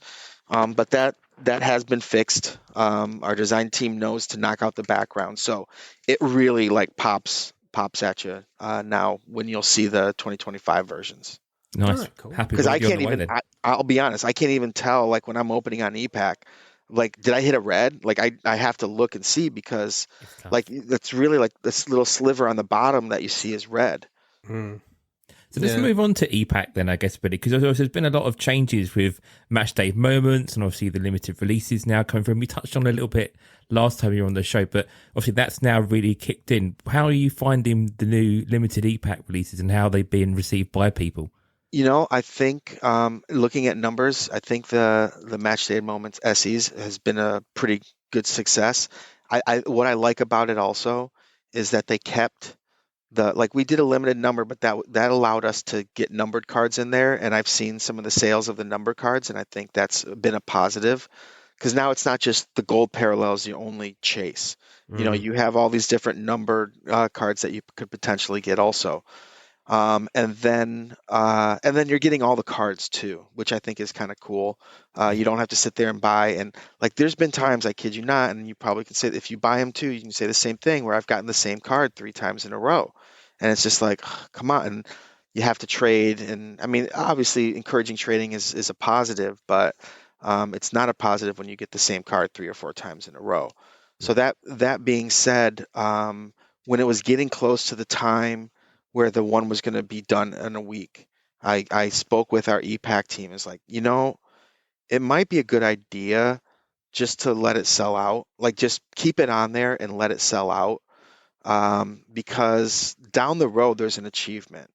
But that has been fixed. Our design team knows to knock out the background. So it really like pops at you now when you'll see the 2025 versions. Nice. Right, cool. Happy Because I you're on can't the way even, then. I'll be honest, I can't even tell, like when I'm opening on EPAC, like, did I hit a red? Like I have to look and see, because like that's really like this little sliver on the bottom that you see is red. So let's move on to EPAC then, I guess, Billy, because there's been a lot of changes with match day moments and obviously the limited releases now coming from. We touched on a little bit last time you were on the show, but obviously that's now really kicked in. How are you finding the new limited EPAC releases and how they've been received by people? I think looking at numbers, I think the match day moments SEs has been a pretty good success. What I like about it also is that they kept we did a limited number, but that allowed us to get numbered cards in there. And I've seen some of the sales of the number cards, and I think that's been a positive, because now it's not just the gold parallels you only chase. You have all these different numbered cards that you could potentially get also. And then you're getting all the cards too, which I think is kind of cool. You don't have to sit there and buy. And like, there's been times, I kid you not, and you probably can say, if you buy them too, you can say the same thing, where I've gotten the same card 3 times in a row, and it's just like, come on. And you have to trade. And I mean, obviously, encouraging trading is a positive, but it's not a positive when you get the same card 3 or 4 times in a row. So that being said, when it was getting close to the time where the one was going to be done in a week, I spoke with our EPAC team. It's like, it might be a good idea just to let it sell out. Like, just keep it on there and let it sell out, because down the road there's an achievement,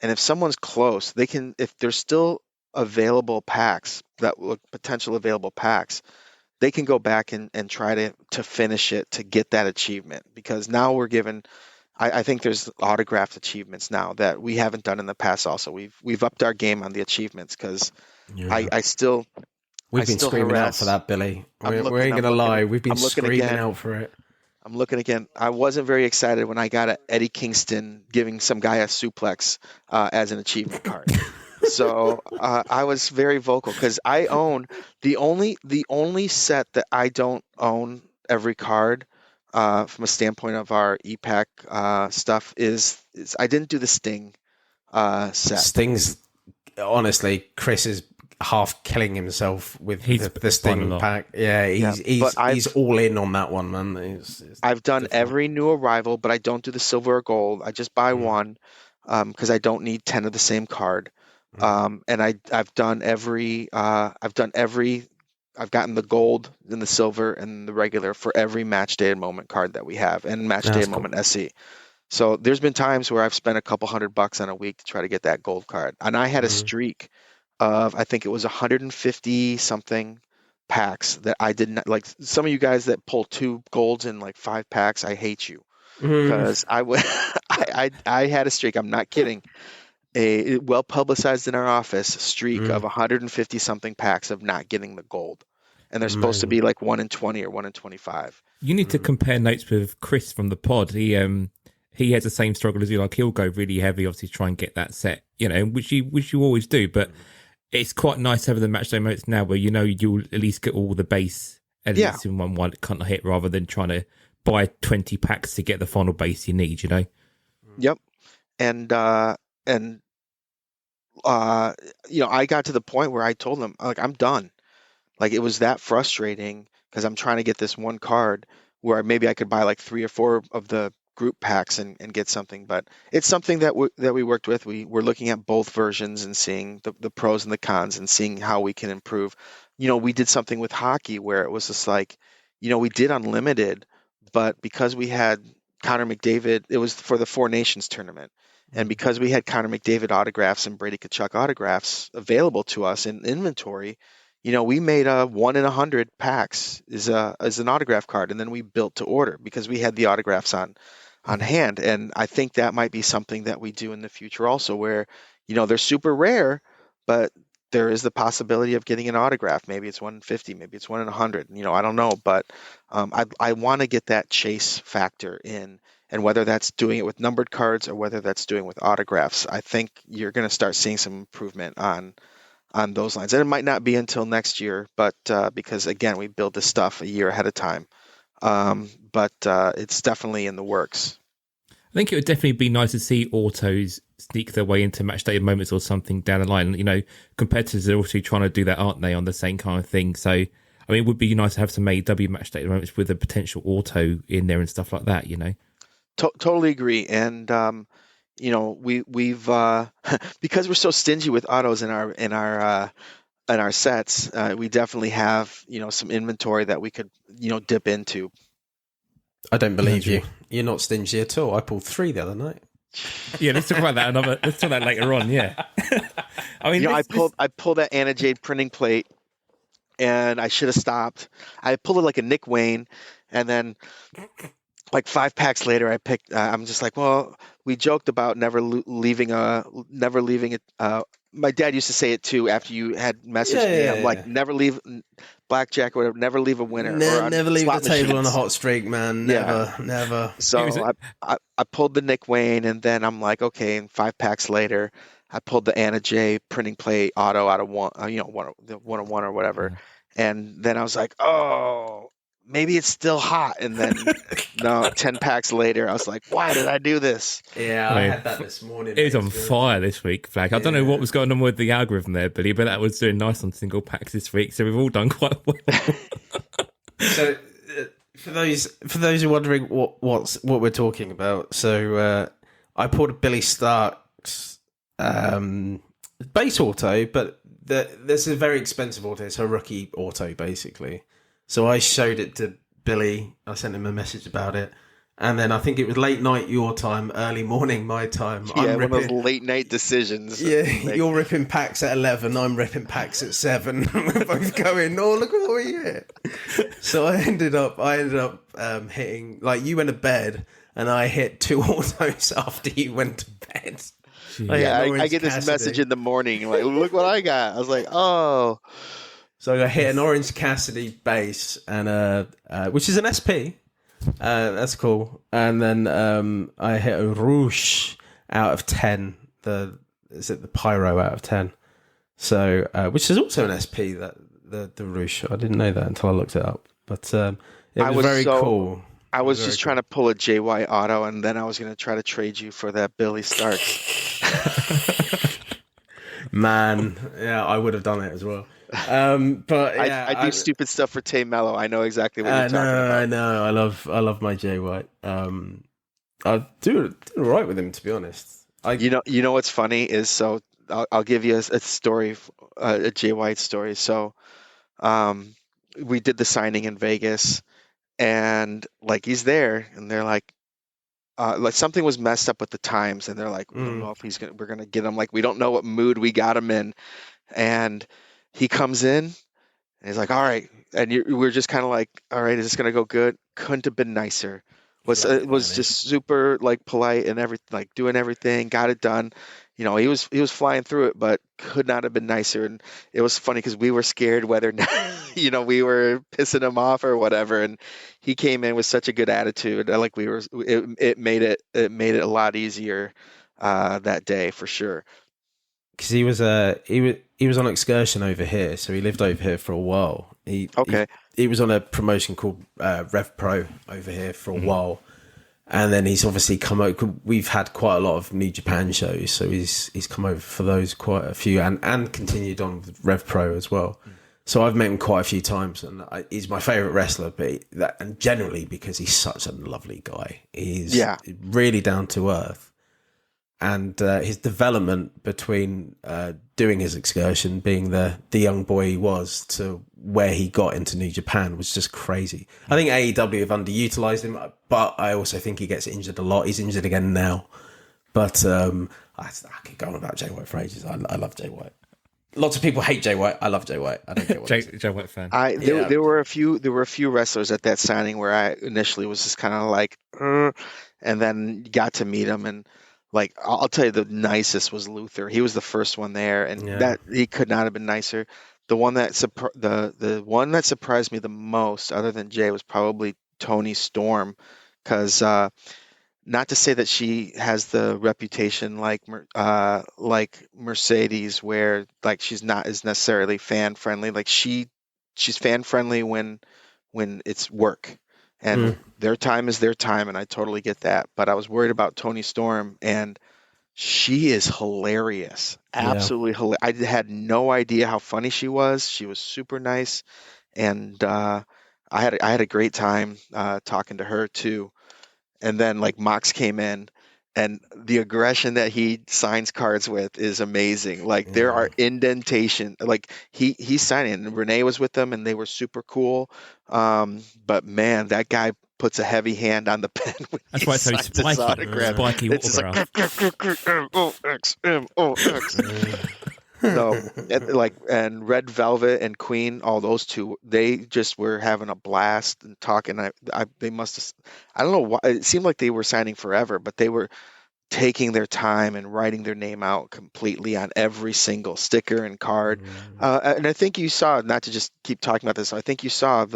and if someone's close, they can. If there's still available packs, that look potential available packs, they can go back and try to finish it to get that achievement, because now we're given. I think there's autographed achievements now that we haven't done in the past. Also, we've upped our game on the achievements, because I still We've been still screaming out harass. for that, Billy. We ain't I'm going to lie. We've been I'm looking screaming again. out for it. I'm looking again. I wasn't very excited when I got Eddie Kingston giving some guy a suplex as an achievement card. So I was very vocal, because I own the only set that I don't own every card, from a standpoint of our EPAC stuff, is I didn't do the Sting set. Sting's, honestly, Chris is half killing himself with the Sting pack. Yeah, he's all in on that one, man. I've done every new arrival, but I don't do the silver or gold. I just buy one, because I don't need 10 of the same card. And I've gotten the gold and the silver and the regular for every match day and moment card that we have, and match day and moment SC. So there's been times where I've spent a couple $100 on a week to try to get that gold card. And I had a streak of, I think it was 150 something packs that I did not like. Some of you guys that pull 2 golds in like 5 packs, I hate you, because I had a streak. I'm not kidding. A well publicized in our office streak of 150 something packs of not getting the gold, and they're supposed to be like 1 in 20 or 1 in 25. You need to compare notes with Chris from the pod. He has the same struggle as you. Like, he'll go really heavy, obviously, try and get that set, which you always do. But it's quite nice having the match day moments now, where you'll at least get all the base elements in one kind of hit, rather than trying to buy 20 packs to get the final base you need. Yep, and I got to the point where I told them, like, I'm done. Like, it was that frustrating, because I'm trying to get this one card where maybe I could buy like 3 or 4 of the group packs and get something. But it's something that we worked with. We're looking at both versions and seeing the pros and the cons, and seeing how we can improve. We did something with hockey where it was just like, we did unlimited, but because we had Connor McDavid, it was for the Four Nations tournament. And because we had Connor McDavid autographs and Brady Tkachuk autographs available to us in inventory, we made a 1 in 100 packs as an autograph card, and then we built to order because we had the autographs on hand. And I think that might be something that we do in the future also, where they're super rare, but there is the possibility of getting an autograph. Maybe it's 1 in 50, maybe it's 1 in 100. I don't know, but I want to get that chase factor in. And whether that's doing it with numbered cards or whether that's doing it with autographs, I think you're going to start seeing some improvement on those lines. And it might not be until next year, but because, again, we build this stuff a year ahead of time. But it's definitely in the works. I think it would definitely be nice to see autos sneak their way into match day moments or something down the line. Competitors are also trying to do that, aren't they, on the same kind of thing? So, I mean, it would be nice to have some AEW match day moments with a potential auto in there and stuff like that, Totally agree. And we've because we're so stingy with autos in our sets, we definitely have some inventory that we could dip into. I don't believe you. You're not stingy at all. I pulled 3 the other night. Yeah, let's talk about that. Let's talk about that later on. Yeah, I mean, I pulled that Anna Jade printing plate, and I should have stopped. I pulled it like a Nick Wayne, and then like 5 packs later, I picked. I'm just like, well, we joked about leaving it. My dad used to say it too. After you had messaged me, I'm like, yeah. never leave blackjack or whatever. Never leave a winner or on Never leave the slot table on a machines. hot streak, man. Yeah. Never. So I pulled the Nick Wayne, and then I'm like, okay. And 5 packs later, I pulled the Anna J printing plate auto out of one, the 101 or whatever. And then I was like, oh, maybe it's still hot. And then no, 10 packs later, I was like, why did I do this? Yeah, I had that this morning. It was on fire this week, Flag. I don't know what was going on with the algorithm there, Billy, but that was doing nice on single packs this week. So we've all done quite well. So for those who are wondering what we're talking about, so I pulled a Billy Stark's base auto, but there's a very expensive auto. It's a rookie auto, basically. So I showed it to Billy. I sent him a message about it. And then I think it was late night your time, early morning my time. Yeah, one of those late night decisions. Yeah, you're ripping packs at 11. I'm ripping packs at 7. We're both going, oh, look at what we hit. So I ended up hitting, like, you went to bed and I hit 2 autos after you went to bed. I get this message in the morning, like, look what I got. I was like, oh. So I hit an Orange Cassidy base, and which is an SP. That's cool. And then I hit a Rouge out of 10. The Pyro out of 10. So which is also an SP. That the Rouge. I didn't know that until I looked it up. But it was very cool. I was just trying to pull a JY auto, and then I was going to try to trade you for that Billy Starks. Man, yeah, I would have done it as well. But yeah, I do stupid stuff for Tay Mello. I know exactly what you're talking about. I know. I love my Jay White. I do all right with him, to be honest. You know what's funny is, so I'll give you a story, a Jay White story. So, we did the signing in Vegas, and like he's there, and they're like something was messed up with the times, and they're like, we don't know if we're gonna get him. Like, we don't know what mood we got him in, and he comes in, and he's like, all right, and we're just kind of like, all right, is this gonna go good? Couldn't have been nicer. Was just super like polite and everything, like doing everything, got it done. He was flying through it, but could not have been nicer. And it was funny because we were scared whether we were pissing him off or whatever. And he came in with such a good attitude. Like it made it a lot easier that day for sure. Because he was on excursion over here, so he lived over here for a while. He was on a promotion called Rev Pro over here for a while, and then he's obviously come over. We've had quite a lot of New Japan shows, so he's come over for those quite a few, and continued on with Rev Pro as well. So I've met him quite a few times, and he's my favourite wrestler. And generally because he's such a lovely guy, he's really down to earth. And his development between doing his excursion, being the young boy he was, to where he got into New Japan was just crazy. I think AEW have underutilized him, but I also think he gets injured a lot. He's injured again now. But I could go on about Jay White for ages. I love Jay White. Lots of people hate Jay White. I love Jay White. I don't get what Jay White fan. There were a few wrestlers at that signing where I initially was just kind of like, and then got to meet him, and like, I'll tell you, the nicest was Luther. He was the first one there, and that he could not have been nicer. The one that the one that surprised me the most, other than Jay, was probably Toni Storm, because not to say that she has the reputation like Mercedes, where like she's not as necessarily fan friendly. Like she's fan friendly when it's work. And their time is their time, and I totally get that. But I was worried about Toni Storm, and she is hilarious. Absolutely hilarious. I had no idea how funny she was. She was super nice, and I had a great time talking to her too. And then like Mox came in, and the aggression that he signs cards with is amazing. Like there are indentation. Like he's signing, and Renee was with them, and they were super cool. But man, that guy puts a heavy hand on the pen when that's why it's so spiky. Autograph. Spiky it's just like M-O-X, M-O-X. So, and Red Velvet and Queen, all those two, they just were having a blast and talking. They must have, I don't know why, it seemed like they were signing forever, but they were taking their time and writing their name out completely on every single sticker and card. And I think you saw, not to just keep talking about this, I think you saw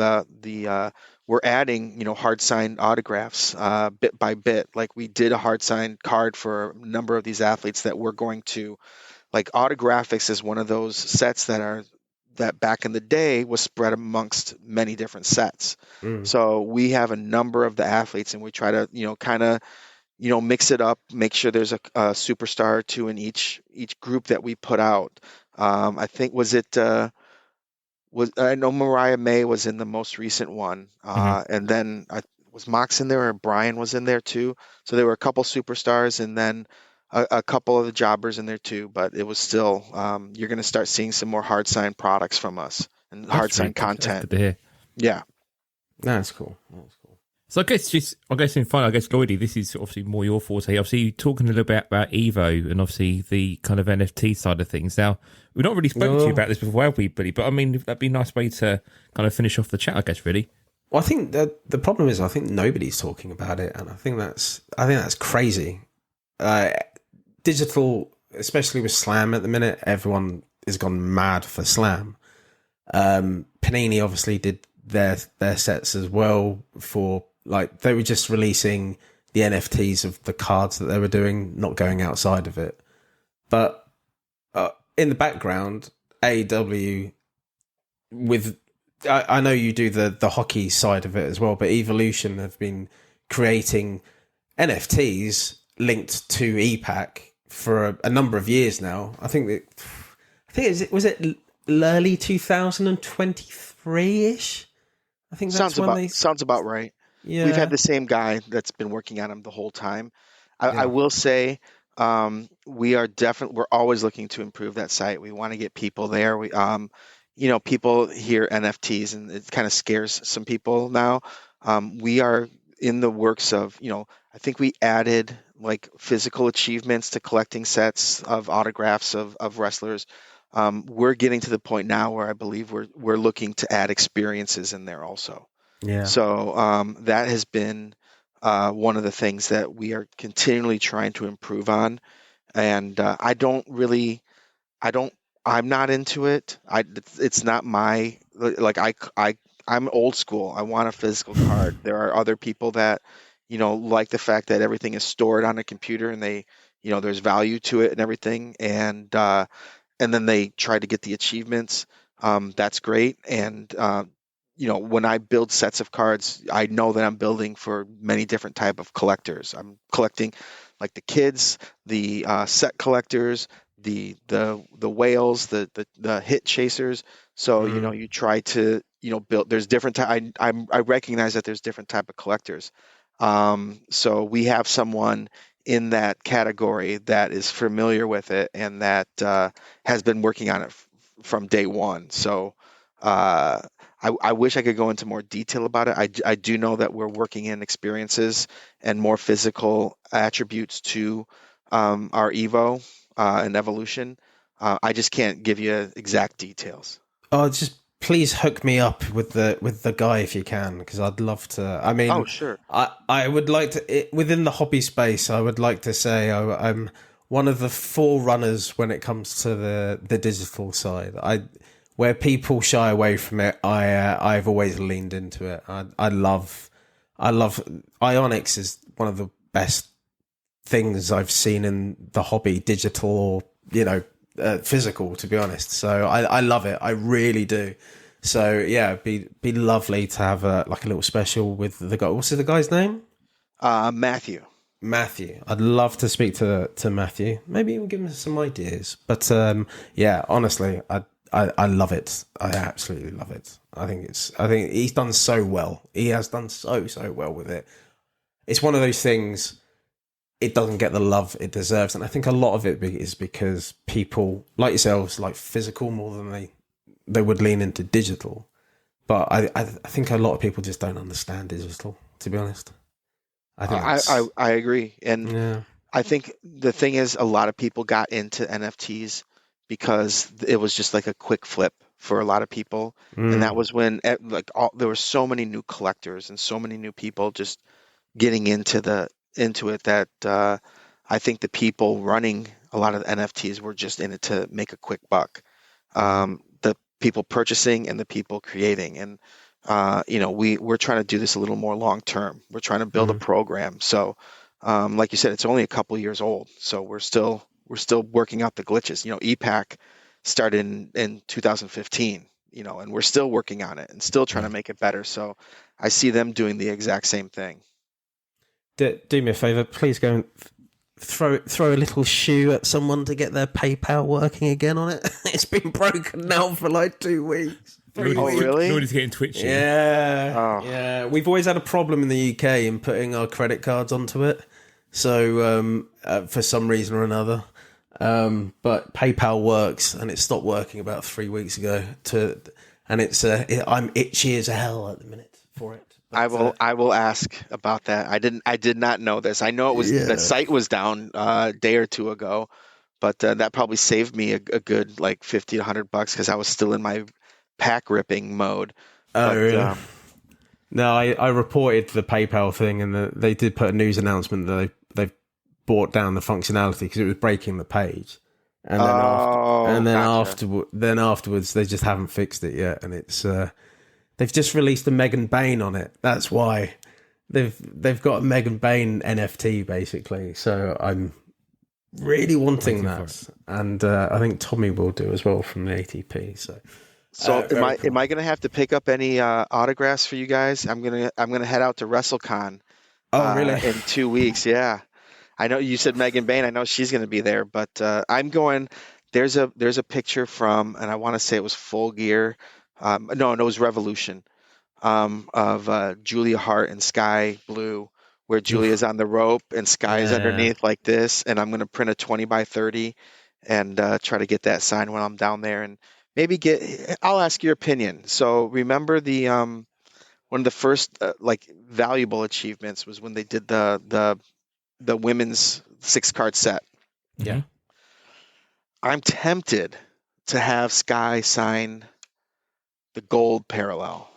we're adding, hard signed autographs bit by bit. Like we did a hard signed card for a number of these athletes that we're going to, like Autographics is one of those sets that back in the day was spread amongst many different sets. So we have a number of the athletes, and we try to, kind of, mix it up, make sure there's a superstar or two in each group that we put out. I think I know Mariah May was in the most recent one, and then was Mox in there, or Brian was in there too. So there were a couple superstars, and then a couple of the jobbers in there too. But it was still, you're going to start seeing some more hard signed products from us and hard signed content. That's good to hear. Yeah, That's cool. So I guess in final, Lloydie, this is obviously more your forte. Obviously, you're talking a little bit about Evo and obviously the kind of NFT side of things. Now, we've not really spoken to you about this before, have we, Billy? But I mean, that'd be a nice way to kind of finish off the chat, I guess, really. Well, I think the problem is I think nobody's talking about it, and I think that's crazy. Digital, especially with Slam at the minute, everyone has gone mad for Slam. Panini obviously did their sets as well for. Like, they were just releasing the NFTs of the cards that they were doing, not going outside of it. But in the background, AEW, I know you do the hockey side of it as well, but Evolution have been creating NFTs linked to EPAC for a number of years now. I think was it early 2023-ish? I think that's sounds about right. Yeah. We've had the same guy that's been working on him the whole time. I will say, we're always looking to improve that site. We want to get people there. People hear NFTs and it kind of scares some people now. We are in the works of, I think we added like physical achievements to collecting sets of autographs of wrestlers. We're getting to the point now where I believe we're looking to add experiences in there also. Yeah. So that has been one of the things that we are continually trying to improve on. And I'm not into it. It's not my, I'm old school. I want a physical card. There are other people that, like the fact that everything is stored on a computer and they, there's value to it and everything. And then they try to get the achievements. That's great. And, when I build sets of cards, I know that I'm building for many different type of collectors. I'm collecting like the kids, the set collectors, the whales, the hit chasers. So you try to build. There's different. I recognize that there's different type of collectors. So we have someone in that category that is familiar with it and that has been working on it from day one. So. I wish I could go into more detail about it. I do know that we're working in experiences and more physical attributes to our Evo and Evolution. I just can't give you exact details. Oh, just please hook me up with the guy if you can, because I'd love to. I mean, sure. I would like to, within the hobby space, I would like to say I'm one of the forerunners when it comes to the digital side. Where people shy away from it, I've always leaned into it. I love Ionics is one of the best things I've seen in the hobby, digital or physical, to be honest. So I love it. I really do. So yeah, it'd be lovely to have a little special with the guy. What's the guy's name? Matthew. I'd love to speak to Matthew. Maybe we'll give him some ideas. But yeah, honestly, I love it. I absolutely love it. I think he's done so well. He has done so well with it. It's one of those things. It doesn't get the love it deserves, and I think a lot of it is because people like yourselves like physical more than they would lean into digital. But I think a lot of people just don't understand digital. To be honest, I agree, and I think the thing is a lot of people got into NFTs because it was just like a quick flip for a lot of people. And that was when there were so many new collectors and so many new people just getting into it that I think the people running a lot of the NFTs were just in it to make a quick buck. The people purchasing and the people creating, and we're trying to do this a little more long term. We're trying to build a program. So, like you said, it's only a couple years old, so we're still working out the glitches. EPAC started in 2015. And we're still working on it and still trying to make it better. So, I see them doing the exact same thing. Do me a favor, please go and throw a little shoe at someone to get their PayPal working again on it. It's been broken now for like 2 weeks. Oh, really? Nobody's getting twitchy. Yeah, yeah. We've always had a problem in the UK in putting our credit cards onto it. So for some reason or another, but PayPal works, and it stopped working about 3 weeks ago. And I'm itchy as hell at the minute for it. But, I will ask about that. I did not know this. I know it was the site was down a day or two ago, but that probably saved me a good like $50 to $100 because I was still in my pack ripping mode. Really? No, I reported the PayPal thing, and they did put a news announcement that they've brought down the functionality because it was breaking the page. And then afterwards they just haven't fixed it yet, and it's they've just released a Megan Bain on it. That's why they've got a Megan Bain NFT basically. So I'm really wanting that, and I think Tommy will do as well from the ATP. So am I going to have to pick up any autographs for you guys? I'm gonna head out to WrestleCon. Oh, really? In 2 weeks, yeah. I know you said Megan Bain. I know she's going to be there, but I'm going. There's a picture from, and I want to say it was Full Gear. No, it was Revolution, of Julia Hart and Sky Blue, where Julia's on the rope and Sky is underneath like this. And I'm going to print a 20 by 30 and try to get that signed when I'm down there, and maybe I'll ask your opinion. So remember the one of the first valuable achievements was when they did the women's 6-card set. Yeah. I'm tempted to have Sky sign the gold parallel.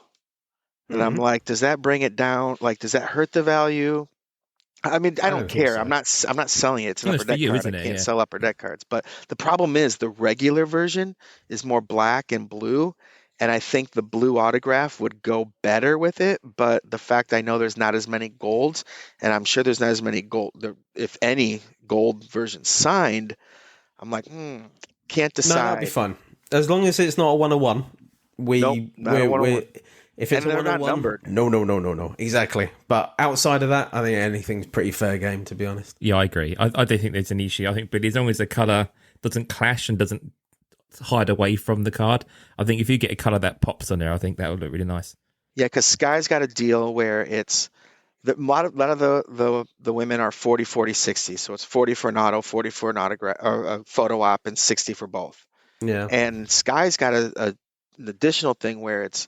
And I'm like, does that bring it down? Like, does that hurt the value? I mean, I don't care. So. I'm not selling it. It's an upper deck card. I can't sell upper deck cards. But the problem is the regular version is more black and blue. And I think the blue autograph would go better with it. But the fact I know there's not as many golds, and I'm sure there's not as many gold, if any, gold versions signed, I'm like, can't decide. No, that'd be fun. As long as it's not a 101. If it's and they're not numbered. No. Exactly. But outside of that, I think anything's pretty fair game, to be honest. Yeah, I agree. I don't think there's an issue. I think, but as long as the colour doesn't clash and doesn't hide away from the card, I think if you get a colour that pops on there, I think that would look really nice. Yeah, because Sky's got a deal where it's a lot of the women are 40, 40, 60. So it's 40 for an auto, 40 for an autograph or a photo op, and 60 for both. Yeah. And Sky's got an additional thing where it's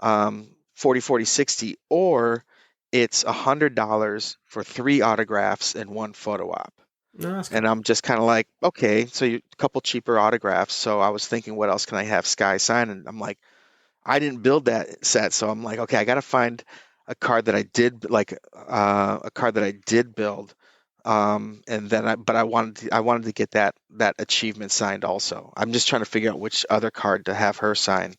40, 40, 60, or it's $100 for 3 autographs and 1 photo op. No, and I'm just kind of like, okay, so a couple cheaper autographs. So I was thinking, what else can I have Sky sign? And I'm like, I didn't build that set, so I'm like, okay, I got to find a card that I did build. And then I wanted to get that achievement signed also. I'm just trying to figure out which other card to have her sign.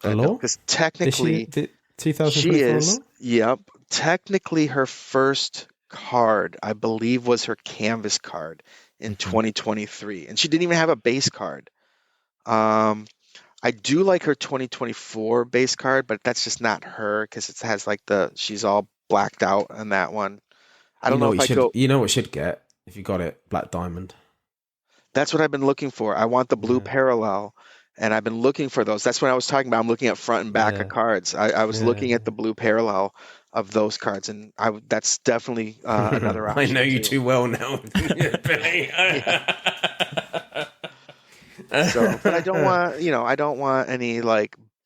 Because technically, she is. Yep. Technically, her first card, I believe, was her canvas card in 2023, and she didn't even have a base card. I do like her 2024 base card, but that's just not her because it has she's all blacked out on that one. I don't know if I go. You know what should get if you got it, Black Diamond. That's what I've been looking for. I want the blue parallel. And I've been looking for those. That's what I was talking about. I'm looking at front and back of cards. I was looking at the blue parallel of those cards, and that's definitely another option. I know you too well now, Billy. But I don't want any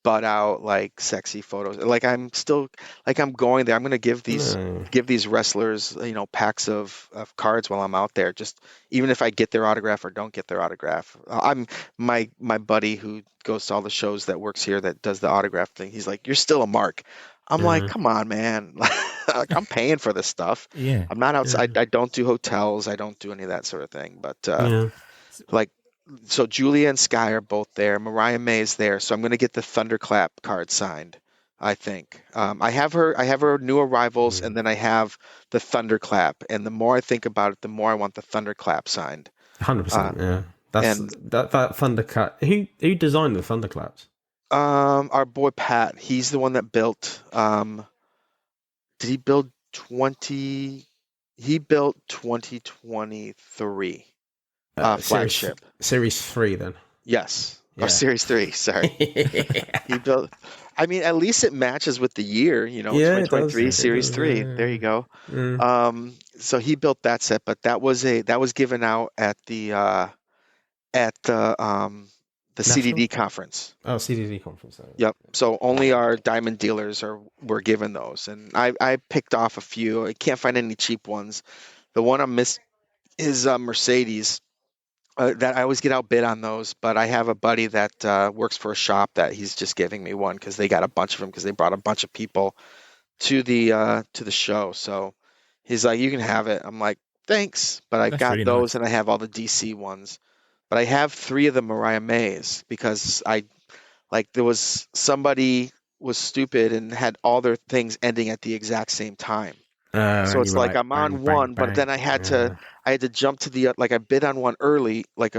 butt out like sexy photos. Like I'm still like I'm going there. I'm gonna No. give these wrestlers, packs of cards while I'm out there. Just even if I get their autograph or don't get their autograph. I'm my buddy who goes to all the shows that works here that does the autograph thing. He's like, "You're still a mark." I'm like, "Come on, man. Like I'm paying for this stuff. Yeah. I'm not outside. I don't do hotels. I don't do any of that sort of thing." But Yeah. like so Julia and Sky are both there. Mariah May is there, so I'm going to get the Thunderclap card signed. I think I have her new arrivals, and then I have the Thunderclap. And the more I think about it, the more I want the Thunderclap signed. 100%. Yeah. That's And that Thunderclap. Who designed the Thunderclaps? our boy Pat, he's the one that built. Did he build 20? He built 2023 flagship. Series 3 then. Yes. Yeah. Or Series 3, sorry. He built. I mean, at least it matches with the year, Yeah, it 2023 does. Series It does, 3. yeah. There you go. Mm. So he built that set, but that was given out at the National? CDD conference. Oh, CDD conference. Yep. So only our diamond dealers were given those, and I picked off a few. I can't find any cheap ones. The one I missed is Mercedes. That I always get outbid on those, but I have a buddy that works for a shop that he's just giving me one because they got a bunch of them because they brought a bunch of people to the show. So he's like, "You can have it." I'm like, "Thanks," but I That's got really those nice. and I have all the DC ones. But I have 3 of the Mariah Mays because there was somebody was stupid and had all their things ending at the exact same time. So You it's were like like, I'm bang, on bang, one, but bang. then I had to jump to the like I bid on one early, like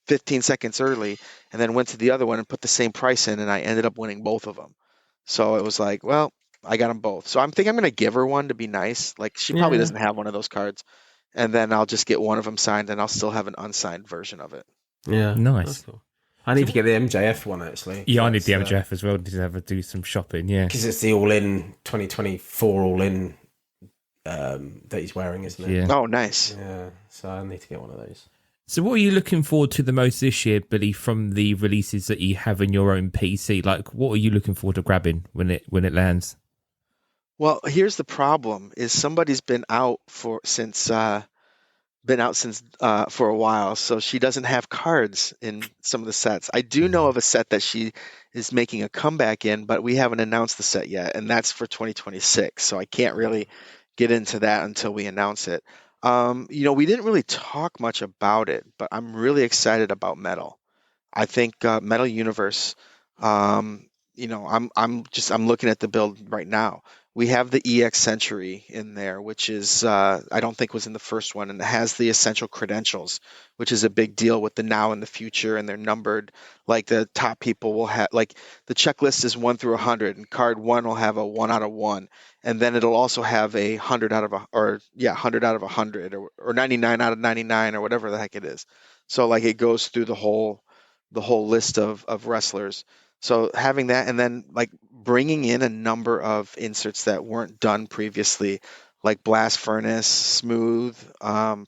15 seconds early, and then went to the other one and put the same price in, and I ended up winning both of them. So it was like, well, I got them both. So I'm thinking I'm gonna give her one to be nice. Like she probably Yeah. doesn't have one of those cards, and then I'll just get one of them signed, and I'll still have an unsigned version of it. Yeah. Nice. That's cool. I need to get the MJF one actually. Yeah, I need the MJF as well to have a do some shopping. Yeah. Because it's the all-in 2024 all-in that he's wearing, isn't it? Yeah. Oh, nice. Yeah. So I need to get one of those. So what are you looking forward to the most this year, Billy, from the releases that you have in your own PC? Like, what are you looking forward to grabbing when it lands? Well, here's the problem: is somebody's been out since for a while, so she doesn't have cards in some of the sets. I do know of a set that she is making a comeback in, but we haven't announced the set yet, and that's for 2026. So I can't really get into that until we announce it. We didn't really talk much about it, but I'm really excited about Metal. I think Metal Universe. I'm looking at the build right now. We have the EX Century in there, which is I don't think was in the first one, and it has the essential credentials, which is a big deal with the now and the future, and they're numbered. Like the top people will have, like the checklist is 1 through 100, and card 1 will have a 1 out of 1, and then it'll also have a 100 out of 100 out of 100, or 99 out of 99, or whatever the heck it is. So like it goes through the whole list of wrestlers. So having that, and then like bringing in a number of inserts that weren't done previously, like Blast Furnace, Smooth,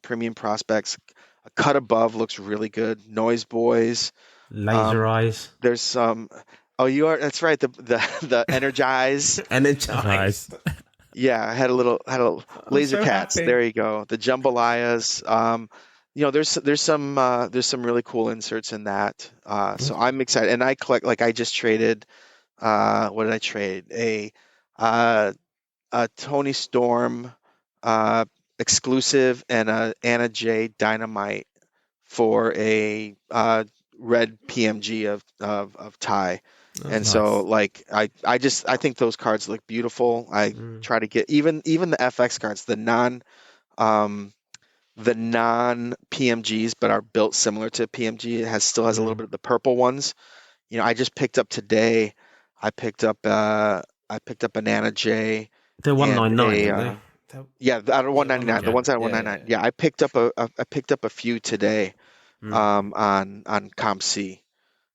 Premium Prospects, a Cut Above looks really good. Noise Boys, Laser Eyes. there's some. Oh, that's right. The Energize. Energized. Yeah, I had a little Laser so Cats. happy. There you go. The Jambalayas. There's some really cool inserts in that. So I'm excited, and I collect. Like I just traded. What did I trade? A Tony Storm exclusive and a Anna J Dynamite for a red PMG of Ty. And so like I think those cards look beautiful. I try to get even the FX cards, the non PMGs but are built similar to PMG. It still has a little bit of the purple ones. I just picked up today. I picked up an Anna J. They're 199, and aren't they? Yeah, out of 199. The ones out of Yeah, 199. Yeah, I picked up a few today on ComC.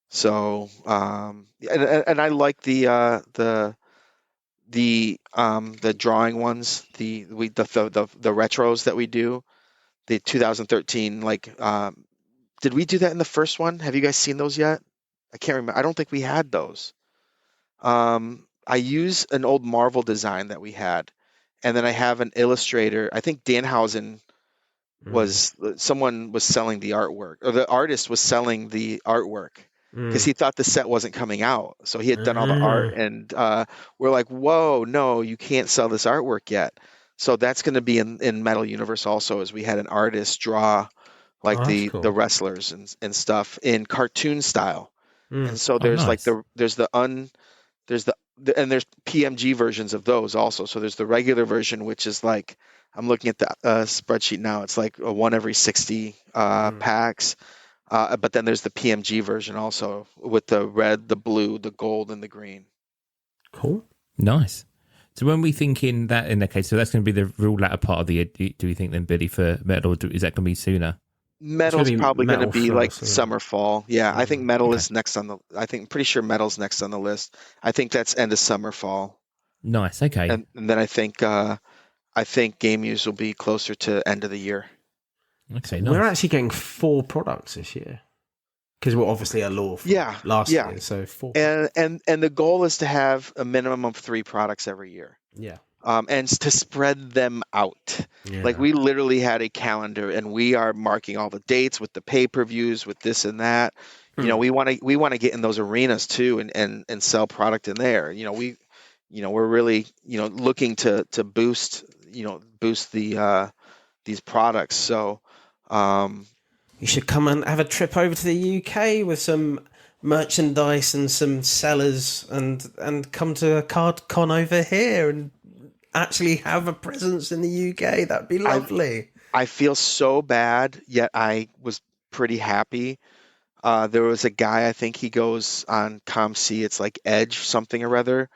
So and I like the drawing ones, the retros that we do, the 2013 did we do that in the first one? Have you guys seen those yet? I can't remember. I don't think we had those. I use an old Marvel design that we had, and then I have an illustrator. I think Danhausen was someone was selling the artwork, or the artist was selling the artwork because he thought the set wasn't coming out. So he had done all the art, and we're like, "Whoa, no, you can't sell this artwork yet." So that's going to be in Metal Universe also, as we had an artist draw like that's the cool. wrestlers and stuff in cartoon style. And so Oh, there's like nice. and there's PMG versions of those also. So there's the regular version, which is like, I'm looking at the spreadsheet now. It's like a 1 every 60 packs. But then there's the PMG version also with the red, the blue, the gold, and the green. Cool. Nice. So when we think in that case, so that's going to be the real latter part of the year, do we think then, Billy, for metal, or is that going to be sooner? Metal's be probably going to metal be like first, yeah. summer, fall. Yeah, I think metal Okay. is next on the. Pretty sure metal's next on the list. I think that's end of summer, fall, Nice. Okay. and then I think Game Use will be closer to end of the year. Okay. We're Nice. actually getting 4 products this year because we're obviously a law from Yeah, last yeah. year, so 4. And the goal is to have a minimum of 3 products every year. Yeah. And to spread them out. Yeah. Like we literally had a calendar, and we are marking all the dates with the pay-per-views, with this and that. You know, we want to get in those arenas too, and sell product in there. We're really looking to boost the these products. So You should come and have a trip over to the UK with some merchandise and some sellers, and come to a card con over here and actually have a presence in the UK. That'd be lovely. I feel so bad, yet I was pretty happy. There was a guy, I think he goes on ComC, it's like Edge something or other,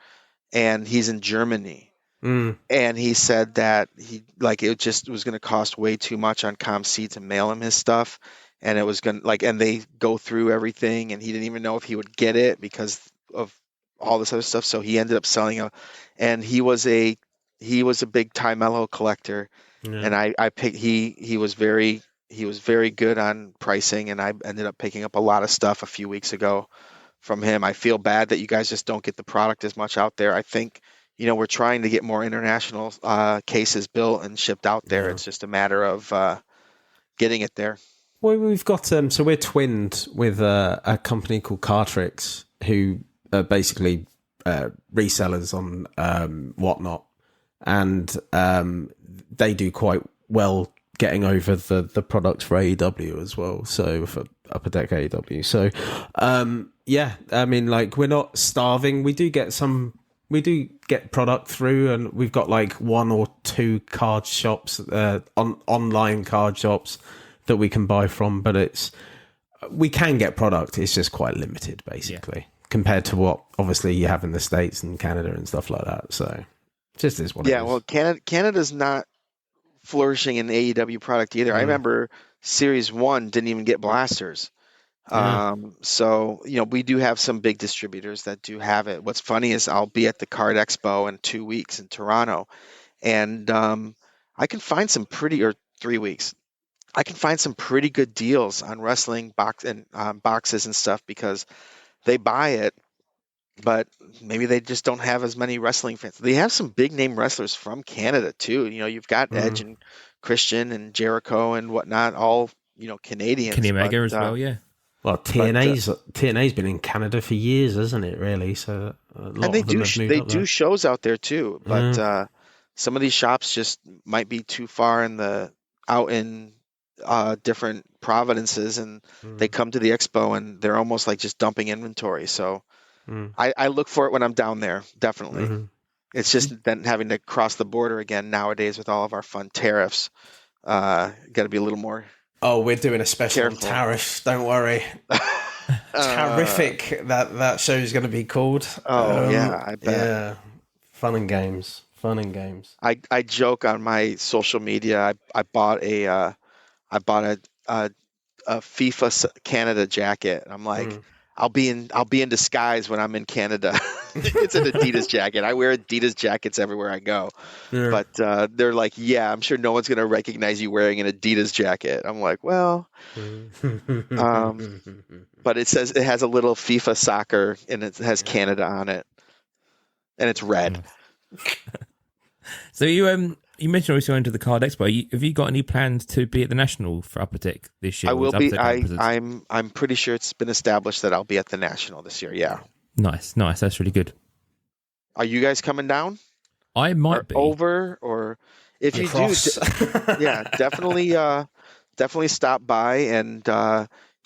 and he's in Germany. And he said that it just was going to cost way too much on ComC to mail him his stuff, and it was going to and they go through everything, and he didn't even know if he would get it because of all this other stuff. So he ended up selling and he was a big Ty Mello collector, and I picked he was very good on pricing, and I ended up picking up a lot of stuff a few weeks ago from him. I feel bad that you guys just don't get the product as much out there. I think we're trying to get more international cases built and shipped out there. It's just a matter of getting it there. Well, we've got so we're twinned with a company called Cartrix, who are basically resellers on Whatnot, and they do quite well getting over the products for AEW as well. So for Upper Deck AEW. So yeah, I mean, like, we're not starving. We do get product through, and we've got like 1 or 2 card shops, online card shops that we can buy from, but we can get product. It's just quite limited, basically, compared to what obviously you have in the States and Canada and stuff like that. So just is what it is. Yeah, well, Canada's not flourishing in AEW product either. I remember Series 1 didn't even get blasters. So we do have some big distributors that do have it. What's funny is I'll be at the Card Expo in 2 weeks in Toronto, and I can find some 3 weeks. I can find some pretty good deals on wrestling boxes and stuff, because they buy it, but maybe they just don't have as many wrestling fans. They have some big name wrestlers from Canada too. You've got Edge and Christian and Jericho and whatnot, all Canadians. Kenny Omega as well, yeah. Well, TNA's been in Canada for years, hasn't it? Really, so a lot and they of them have moved they up do there. shows out there too. But some of these shops just might be too far out in different provinces, and they come to the expo and they're almost like just dumping inventory. So I look for it when I'm down there, definitely. It's just then having to cross the border again nowadays with all of our fun tariffs. Got to be a little more. Oh, we're doing a special on Careful. tariffs. Don't worry. Terrific. That show is going to be called. Yeah, I bet. Yeah, fun and games. I joke on my social media. I bought a FIFA Canada jacket. I'm like, I'll be in disguise when I'm in Canada. It's an Adidas jacket. I wear Adidas jackets everywhere I go. Yeah. But they're like, yeah, I'm sure no one's going to recognize you wearing an Adidas jacket. I'm like, well, but it says it has a little FIFA soccer and it has Canada on it, and it's red. So you mentioned obviously going to the Card Expo. Have you got any plans to be at the National for Upper Deck this year? I will Upper be. Deck Conferences? I'm pretty sure it's been established that I'll be at the National this year. Yeah. Nice. That's really good. Are you guys coming down? I might be over, or if you do, yeah, definitely stop by. And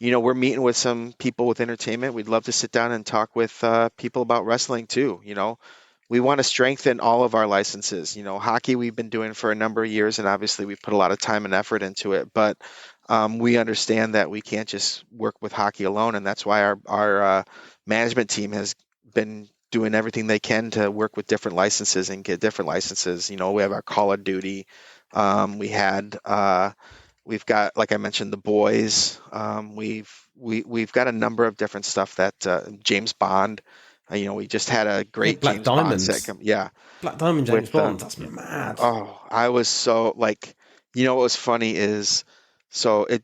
we're meeting with some people with entertainment. We'd love to sit down and talk with people about wrestling too. We want to strengthen all of our licenses. Hockey we've been doing for a number of years, and obviously we've put a lot of time and effort into it. But we understand that we can't just work with hockey alone, and that's why our management team has been doing everything they can to work with different licenses and get different licenses. We have our Call of Duty. We've got, like I mentioned, the boys. We've got a number of different stuff that James Bond. We just had a great Black James Diamonds. Bond set. Yeah. Black Diamond James With, Bond. That's mad. Oh, I was so what was funny is, a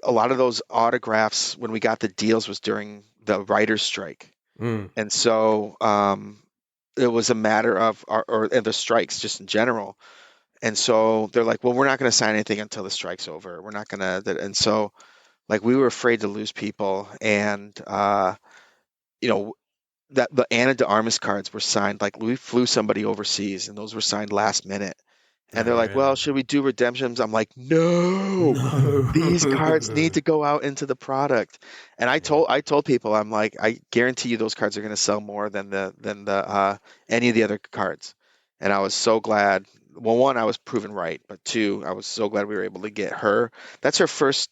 lot of those autographs when we got the deals was during the writer's strike. And so it was a matter of the strikes just in general. And so they're like, well, we're not going to sign anything until the strike's over. We're not going to. And so we were afraid to lose people. And, that the Ana de Armas cards were signed. Like we flew somebody overseas and those were signed last minute. And they're like, really? well, should we do redemptions? I'm like, no, these cards need to go out into the product. And I told people, I'm like, I guarantee you those cards are going to sell more than the any of the other cards. And I was so glad. Well, one, I was proven right, but two, I was so glad we were able to get her. That's her first,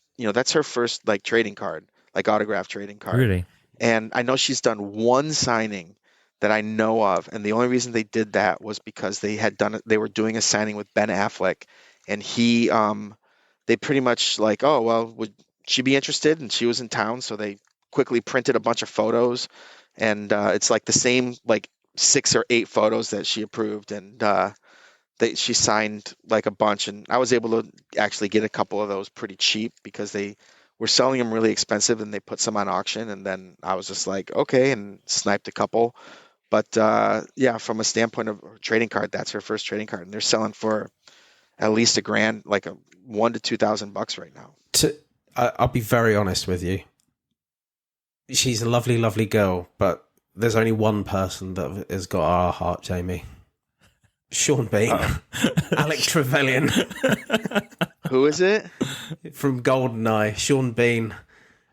like trading card, like autograph trading card. Really? And I know she's done one signing that I know of, and the only reason they did that was because they were doing a signing with Ben Affleck, and they pretty much like, oh well, would she be interested? And she was in town, so they quickly printed a bunch of photos, and it's like the same like 6 or 8 photos that she approved, and she signed like a bunch, and I was able to actually get a couple of those pretty cheap because they were selling them really expensive, and they put some on auction, and then I was just like, okay, and sniped a couple. But yeah, from a standpoint of a trading card, that's her first trading card, and they're selling for at least $1,000, like $1,000 to $2,000 right now. I'll be very honest with you. She's a lovely, lovely girl, but there's only one person that has got our heart, Jamie. Sean Bean, Alec Trevelyan. Who is it? From GoldenEye, Sean Bean.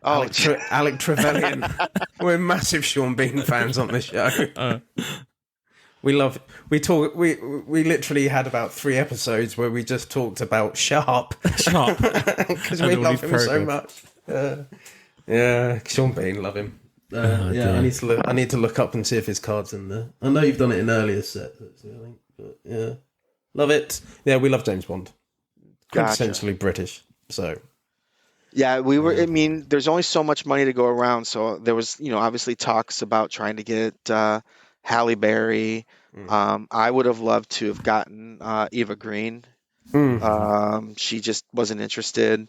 Oh, Alec Trevelyan. We're massive Sean Bean fans on this show. We literally had about 3 episodes where we just talked about Sharp because we love him so much. Yeah, Sean Bean, love him. I need to look up and see if his card's in there. I know you've done it in earlier sets, actually, I think, but yeah, love it. Yeah, we love James Bond. Quintessentially British, so. Yeah, we were. I mean, there's only so much money to go around, so there was, obviously talks about trying to get Halle Berry. I would have loved to have gotten Eva Green. She just wasn't interested.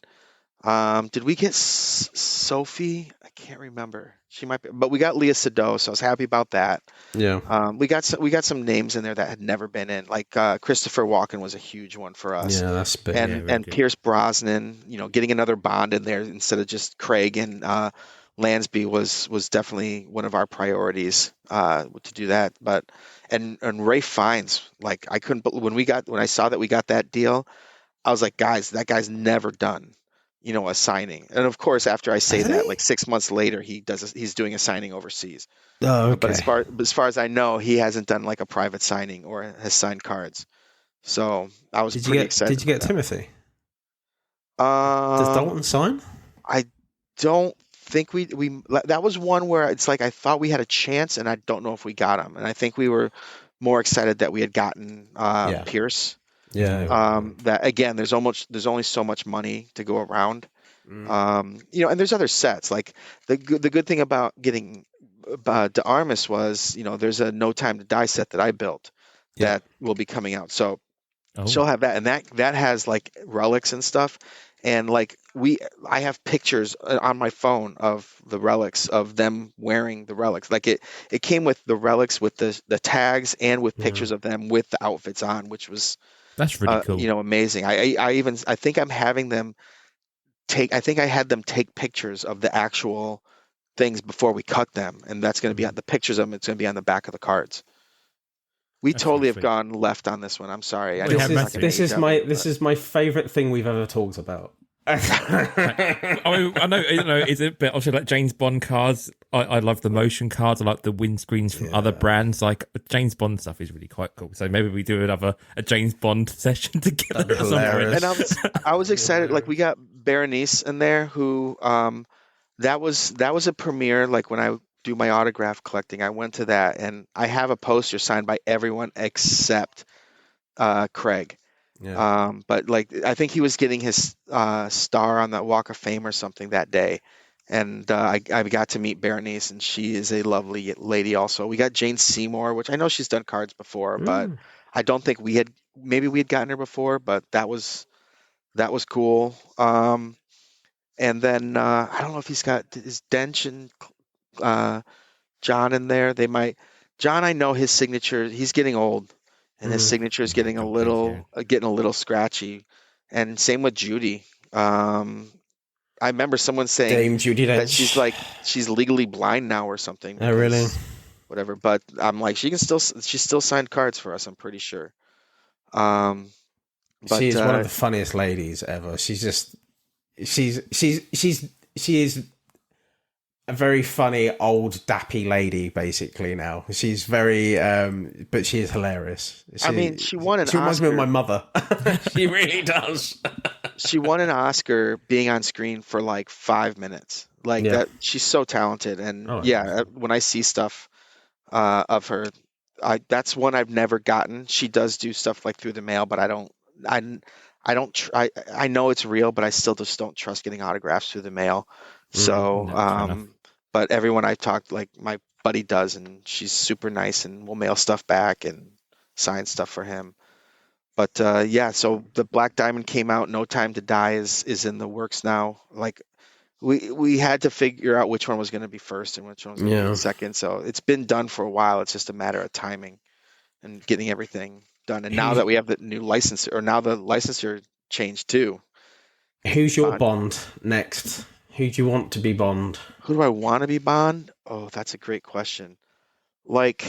Did we get Sophie? I can't remember. She might be, but we got Leah Sado, so I was happy about that. Yeah. We got some names in there that had never been in. Like Christopher Walken was a huge one for us. Yeah, that's big. And Pierce Brosnan, getting another Bond in there instead of just Craig and Lansby was definitely one of our priorities to do that. But and Ray Fiennes, like I couldn't when I saw that we got that deal, I was like, guys, that guy's never done a signing. And of course, after I say that, like 6 months later, he's doing a signing overseas. Oh, okay. But as far as I know, he hasn't done like a private signing or has signed cards. So I was pretty excited. Did you get Timothy? Does Dalton sign? I don't think we that was one where it's like I thought we had a chance, and I don't know if we got him. And I think we were more excited that we had gotten Pierce. Yeah. That again, there's only so much money to go around. And there's other sets. Like the good thing about getting De Armas was, there's a No Time to Die set that I built Yeah. that will be coming out. So Oh, she'll have that, and that has like relics and stuff, and like I have pictures on my phone of the relics, of them wearing the relics. Like it came with the relics with the tags and with pictures of them with the outfits on, which was that's really cool. amazing. I think I'm having them I think I had them take pictures of the actual things before we cut them, and that's going to be on the pictures of them. It's going to be on the back of the cards. We That's totally really have sweet. gone left on this one. I'm sorry. I We know have it's not massive. gonna This age is up, my but- this is my favorite thing we've ever talked about. I know, it's a bit obviously like James Bond cards. I love the motion cards. I like the windscreens from other brands. Like James Bond stuff is really quite cool. So maybe we do a James Bond session together. That'd be at some point. hilarious. And I was excited. Like we got Berenice in there, who that was a premiere. Like when I do my autograph collecting, I went to that, and I have a poster signed by everyone except Craig. Yeah. But like I think he was getting his star on the Walk of Fame or something that day, and I got to meet Berenice, and she is a lovely lady. Also, we got Jane Seymour, which I know she's done cards before, but I don't think we had gotten her before, but that was cool. And then I don't know if he's got his Dench and John in there. They might. John, I know his signature. He's getting old, and his signature is getting a little scratchy. And same with Judy. I remember someone saying Dame Judi that Dench. she's legally blind now or something. Oh, really? Whatever. But I'm like, she still signed cards for us. I'm pretty sure. But She is one of the funniest ladies ever. She is a very funny old dappy lady. Basically, now she's very, but she is hilarious. She won an She reminds me of Oscar. my mother. She really does. She won an Oscar being on screen for like 5 minutes. Like Yeah. that, she's so talented. And Oh, yeah. when I see stuff of her, that's one I've never gotten. She does do stuff like through the mail, but I don't. I know it's real, but I still just don't trust getting autographs through the mail. So, no, fair enough. but everyone I talked, like my buddy does, and she's super nice and will mail stuff back and sign stuff for him. But so the Black Diamond came out. No Time to Die is in the works now. Like we had to figure out which one was going to be first and which one was going to be second. So it's been done for a while. It's just a matter of timing and getting everything done. And now that we have the new license, or now the licensor changed too. Who's your Bond next? Who do you want to be Bond? Who do I want to be Bond? Oh, that's a great question. Like,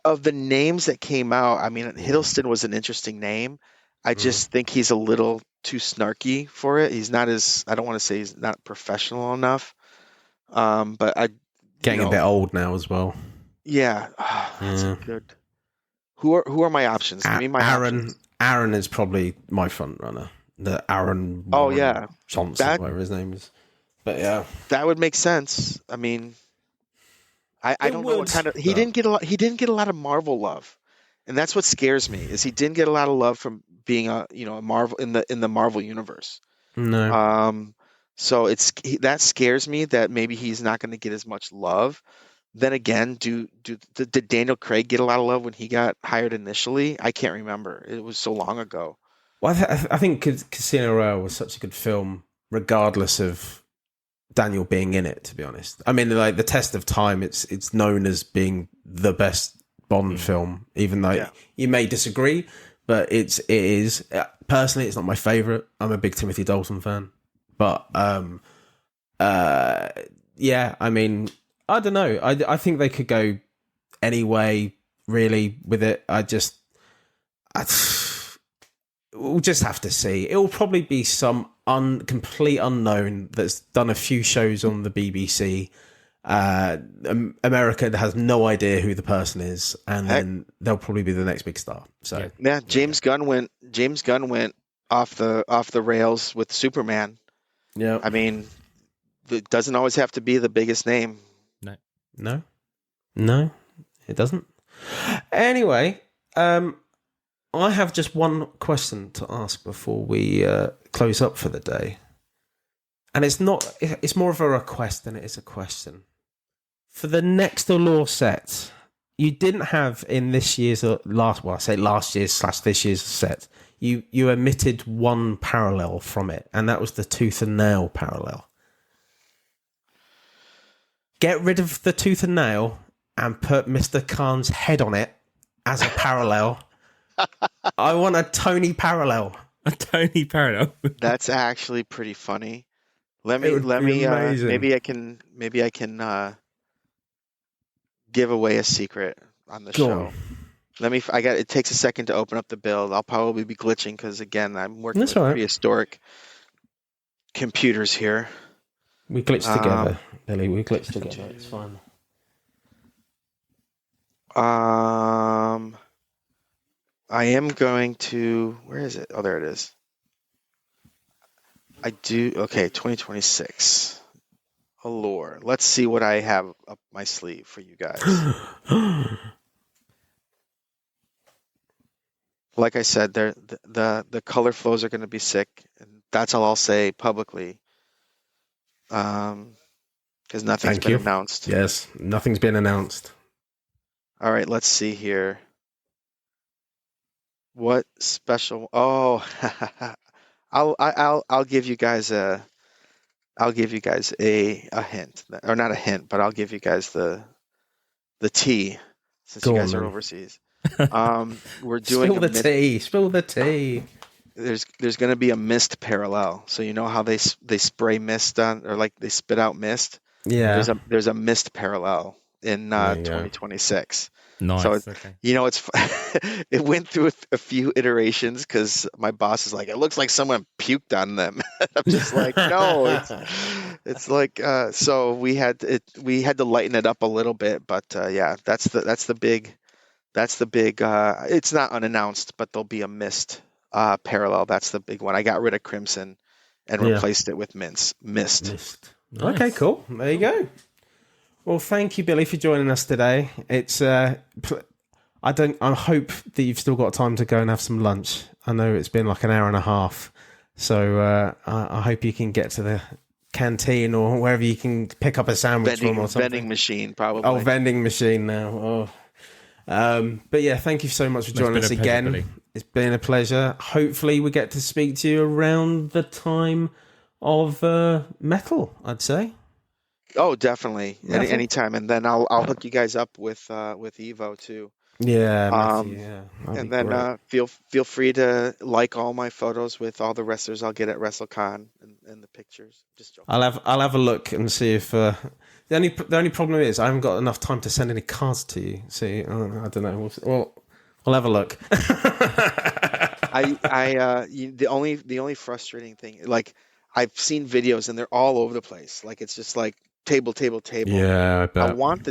of the names that came out, I mean, Hiddleston was an interesting name. I just think he's a little too snarky for it. He's not I don't want to say he's not professional enough. But Getting a bit old now as well. Yeah, that's good. Who are my options? Give me my options. Aaron is probably my front runner. The Aaron. Oh yeah, Johnson, whatever his name is. But yeah, that would make sense. I mean, I don't know what kind of he didn't get a lot of Marvel love, and that's what scares me. Is he didn't get a lot of love from being a Marvel in the Marvel universe. No. So that scares me that maybe he's not going to get as much love. Then again, did Daniel Craig get a lot of love when he got hired initially? I can't remember. It was so long ago. Well, I think Casino Royale was such a good film, regardless of Daniel being in it. To be honest, I mean, like the test of time, it's known as being the best Bond film, even though you may disagree. But it is personally, it's not my favorite. I'm a big Timothy Dalton fan, but yeah, I mean, I don't know. I think they could go any way really with it. We'll just have to see. It will probably be some complete unknown that's done a few shows on the BBC. America has no idea who the person is, and then they'll probably be the next big star. So yeah, James Gunn went off the rails with Superman. Yeah, I mean, it doesn't always have to be the biggest name. No, it doesn't. Anyway, I have just one question to ask before we close up for the day. And it's more of a request than it is a question. for the next Allure set, you didn't have in this year's last year's / this year's set, you omitted one parallel from it, and that was the tooth and nail parallel. Get rid of the tooth and nail and put Mr. Khan's head on it as a parallel. I want a Tony parallel. A Tony parallel. That's actually pretty funny. Let It would me be amazing. maybe I can give away a secret on the Go show. on. It takes a second to open up the build. I'll probably be glitching because again, I'm working That's with all right. prehistoric computers here. We glitched together, Billy. We glitched together. It's fine. I am going to. Where is it? Oh, there it is. Okay, 2026. Allure. Let's see what I have up my sleeve for you guys. Like I said, the color flows are going to be sick, and that's all I'll say publicly. Because nothing's Thank been you. announced. Yes, nothing's been announced. All right, let's see here. What special? Oh, I'll give you guys a hint, or not a hint, but I'll give you guys the tea since Go you on, guys are then. overseas. We're doing Spill the tea. Spill the tea. There's going to be a mist parallel. So you know how they spray mist on, or like they spit out mist. Yeah. There's a mist parallel in There you go. 2026. Nice. So Okay. it went through a few iterations because my boss is like, it looks like someone puked on them. I'm just like, no, it's like so we had to lighten it up a little bit, but yeah, that's the big it's not unannounced, but there'll be a mist parallel. That's the big one. I got rid of Crimson and Yeah. replaced it with Mist. Missed. Nice. Okay, cool. There you go. Well, thank you, Billy, for joining us today. It's I hope that you've still got time to go and have some lunch. I know it's been like an hour and a half, so I hope you can get to the canteen or wherever you can pick up a sandwich from or something. Vending machine, probably. Oh, vending machine now. Oh. But yeah, thank you so much for joining us been a pleasure, again. Billy. It's been a pleasure. Hopefully, we get to speak to you around the time of metal, I'd say. Oh, definitely. Metal? Anytime, and then I'll hook you guys up with Evo too. Yeah, Matthew, yeah. That'd And be then great. feel free to like all my photos with all the wrestlers I'll get at WrestleCon and the pictures. Just joking. I'll have a look and see if the only problem is I haven't got enough time to send any cards to you. See, I don't know. We'll have a look. The only frustrating thing, like I've seen videos and they're all over the place. Like it's just like table. Yeah, I bet. I want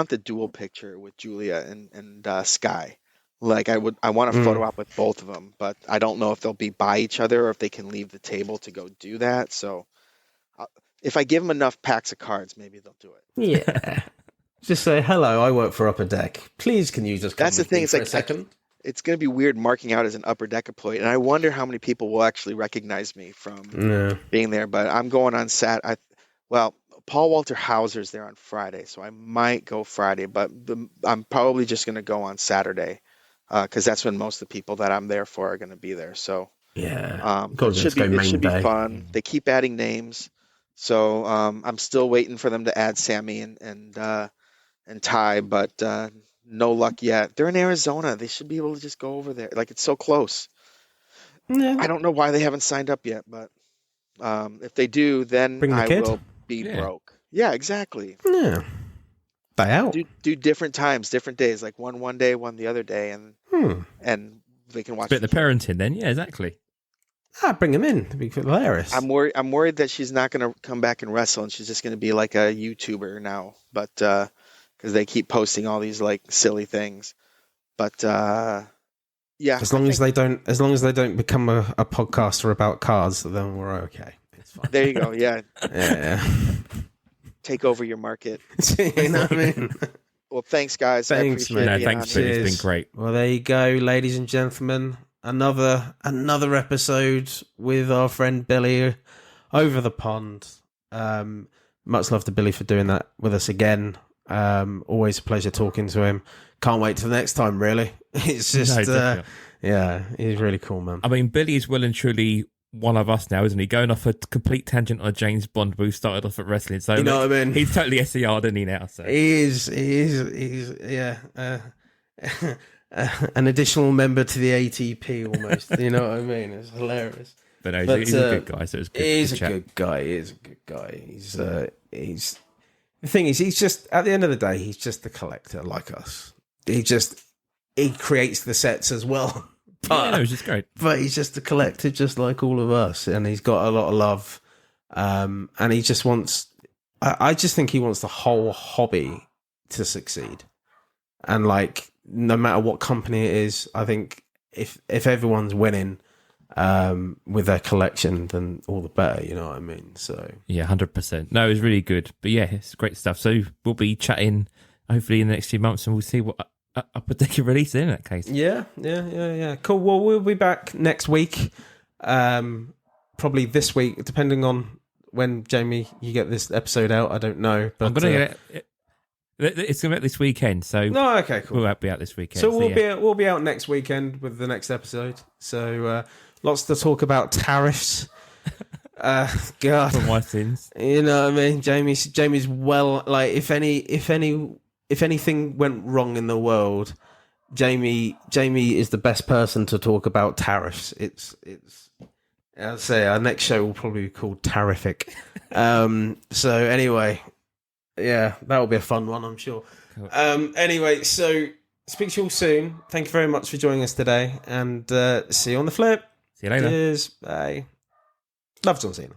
the dual picture with Julia and Sky. Like I want a photo op with both of them, but I don't know if they'll be by each other or if they can leave the table to go do that. So if I give them enough packs of cards, maybe they'll do it. Yeah. Just say hello. I work for Upper Deck. Please, can you just come That's the with thing. me It's for like a second? it's going to be weird marking out as an Upper Deck employee, and I wonder how many people will actually recognize me from Yeah. being there. But I'm going on Paul Walter Hauser's there on Friday, so I might go Friday, but I'm probably just going to go on Saturday because that's when most of the people that I'm there for are going to be there. So Yeah. it should be fun. They keep adding names, so I'm still waiting for them to add Sammy and Ty, but no luck yet. They're in Arizona. They should be able to just go over there. Like it's so close. Yeah. I don't know why they haven't signed up yet, but if they do, then Bring the I kid. will be broke. Yeah, exactly. Yeah. Day out. Do different times, different days, like one day, one the other day, and they can watch. Bit of the parenting then, yeah, exactly. Bring him in. It'd be hilarious. I'm worried that she's not going to come back and wrestle, and she's just going to be like a YouTuber now. But because they keep posting all these like silly things, but yeah. As long as they don't become a podcaster about cars, then we're okay. It's fine. There you go. Yeah, Yeah. take over your market. You know what I mean? Well, thanks, guys. Thanks, I appreciate man. No, being thanks, on. Billy. It's Cheers. been great. Well, there you go, ladies and gentlemen. Another episode with our friend Billy over the pond. Much love to Billy for doing that with us again. Always a pleasure talking to him. Can't wait till the next time, really. It's just, definitely. yeah, he's really cool, man. I mean, Billy is well and truly one of us now, isn't he? Going off a complete tangent on a James Bond, who started off at wrestling. So You know what I mean? He's totally SCR'd, isn't he now? So He's yeah, an additional member to the ATP almost. You know what I mean? It's hilarious. But no, he's a good guy. So it's good. He's a good guy. He's a good guy. He's the thing is, he's just, at the end of the day, he's just a collector like us. He creates the sets as well. But, yeah, which is great. But he's just a collector just like all of us. And he's got a lot of love. And he just wants, I just think he wants the whole hobby to succeed. And like, no matter what company it is, I think if everyone's winning with their collection, then all the better, you know what I mean? So yeah, 100%. No, it was really good. But yeah, it's great stuff. So we'll be chatting hopefully in the next few months, and we'll see what Upper Decker release in that case. Yeah. Cool. Well, we'll be back next week. Probably this week, depending on when, Jamie, you get this episode out. I don't know. But I'm gonna get it. It's going to be out this weekend, so no, okay, cool. We'll be out this weekend. So we'll be out next weekend with the next episode. So lots to talk about tariffs. God, for my sins. You know what I mean? Jamie's well, like if anything went wrong in the world, Jamie is the best person to talk about tariffs. It's I'll say our next show will probably be called Tarific. So anyway, yeah, that will be a fun one, I'm sure. Cool. Anyway, so speak to you all soon. Thank you very much for joining us today, and see you on the flip. See you later. Cheers. Bye. Love John Cena.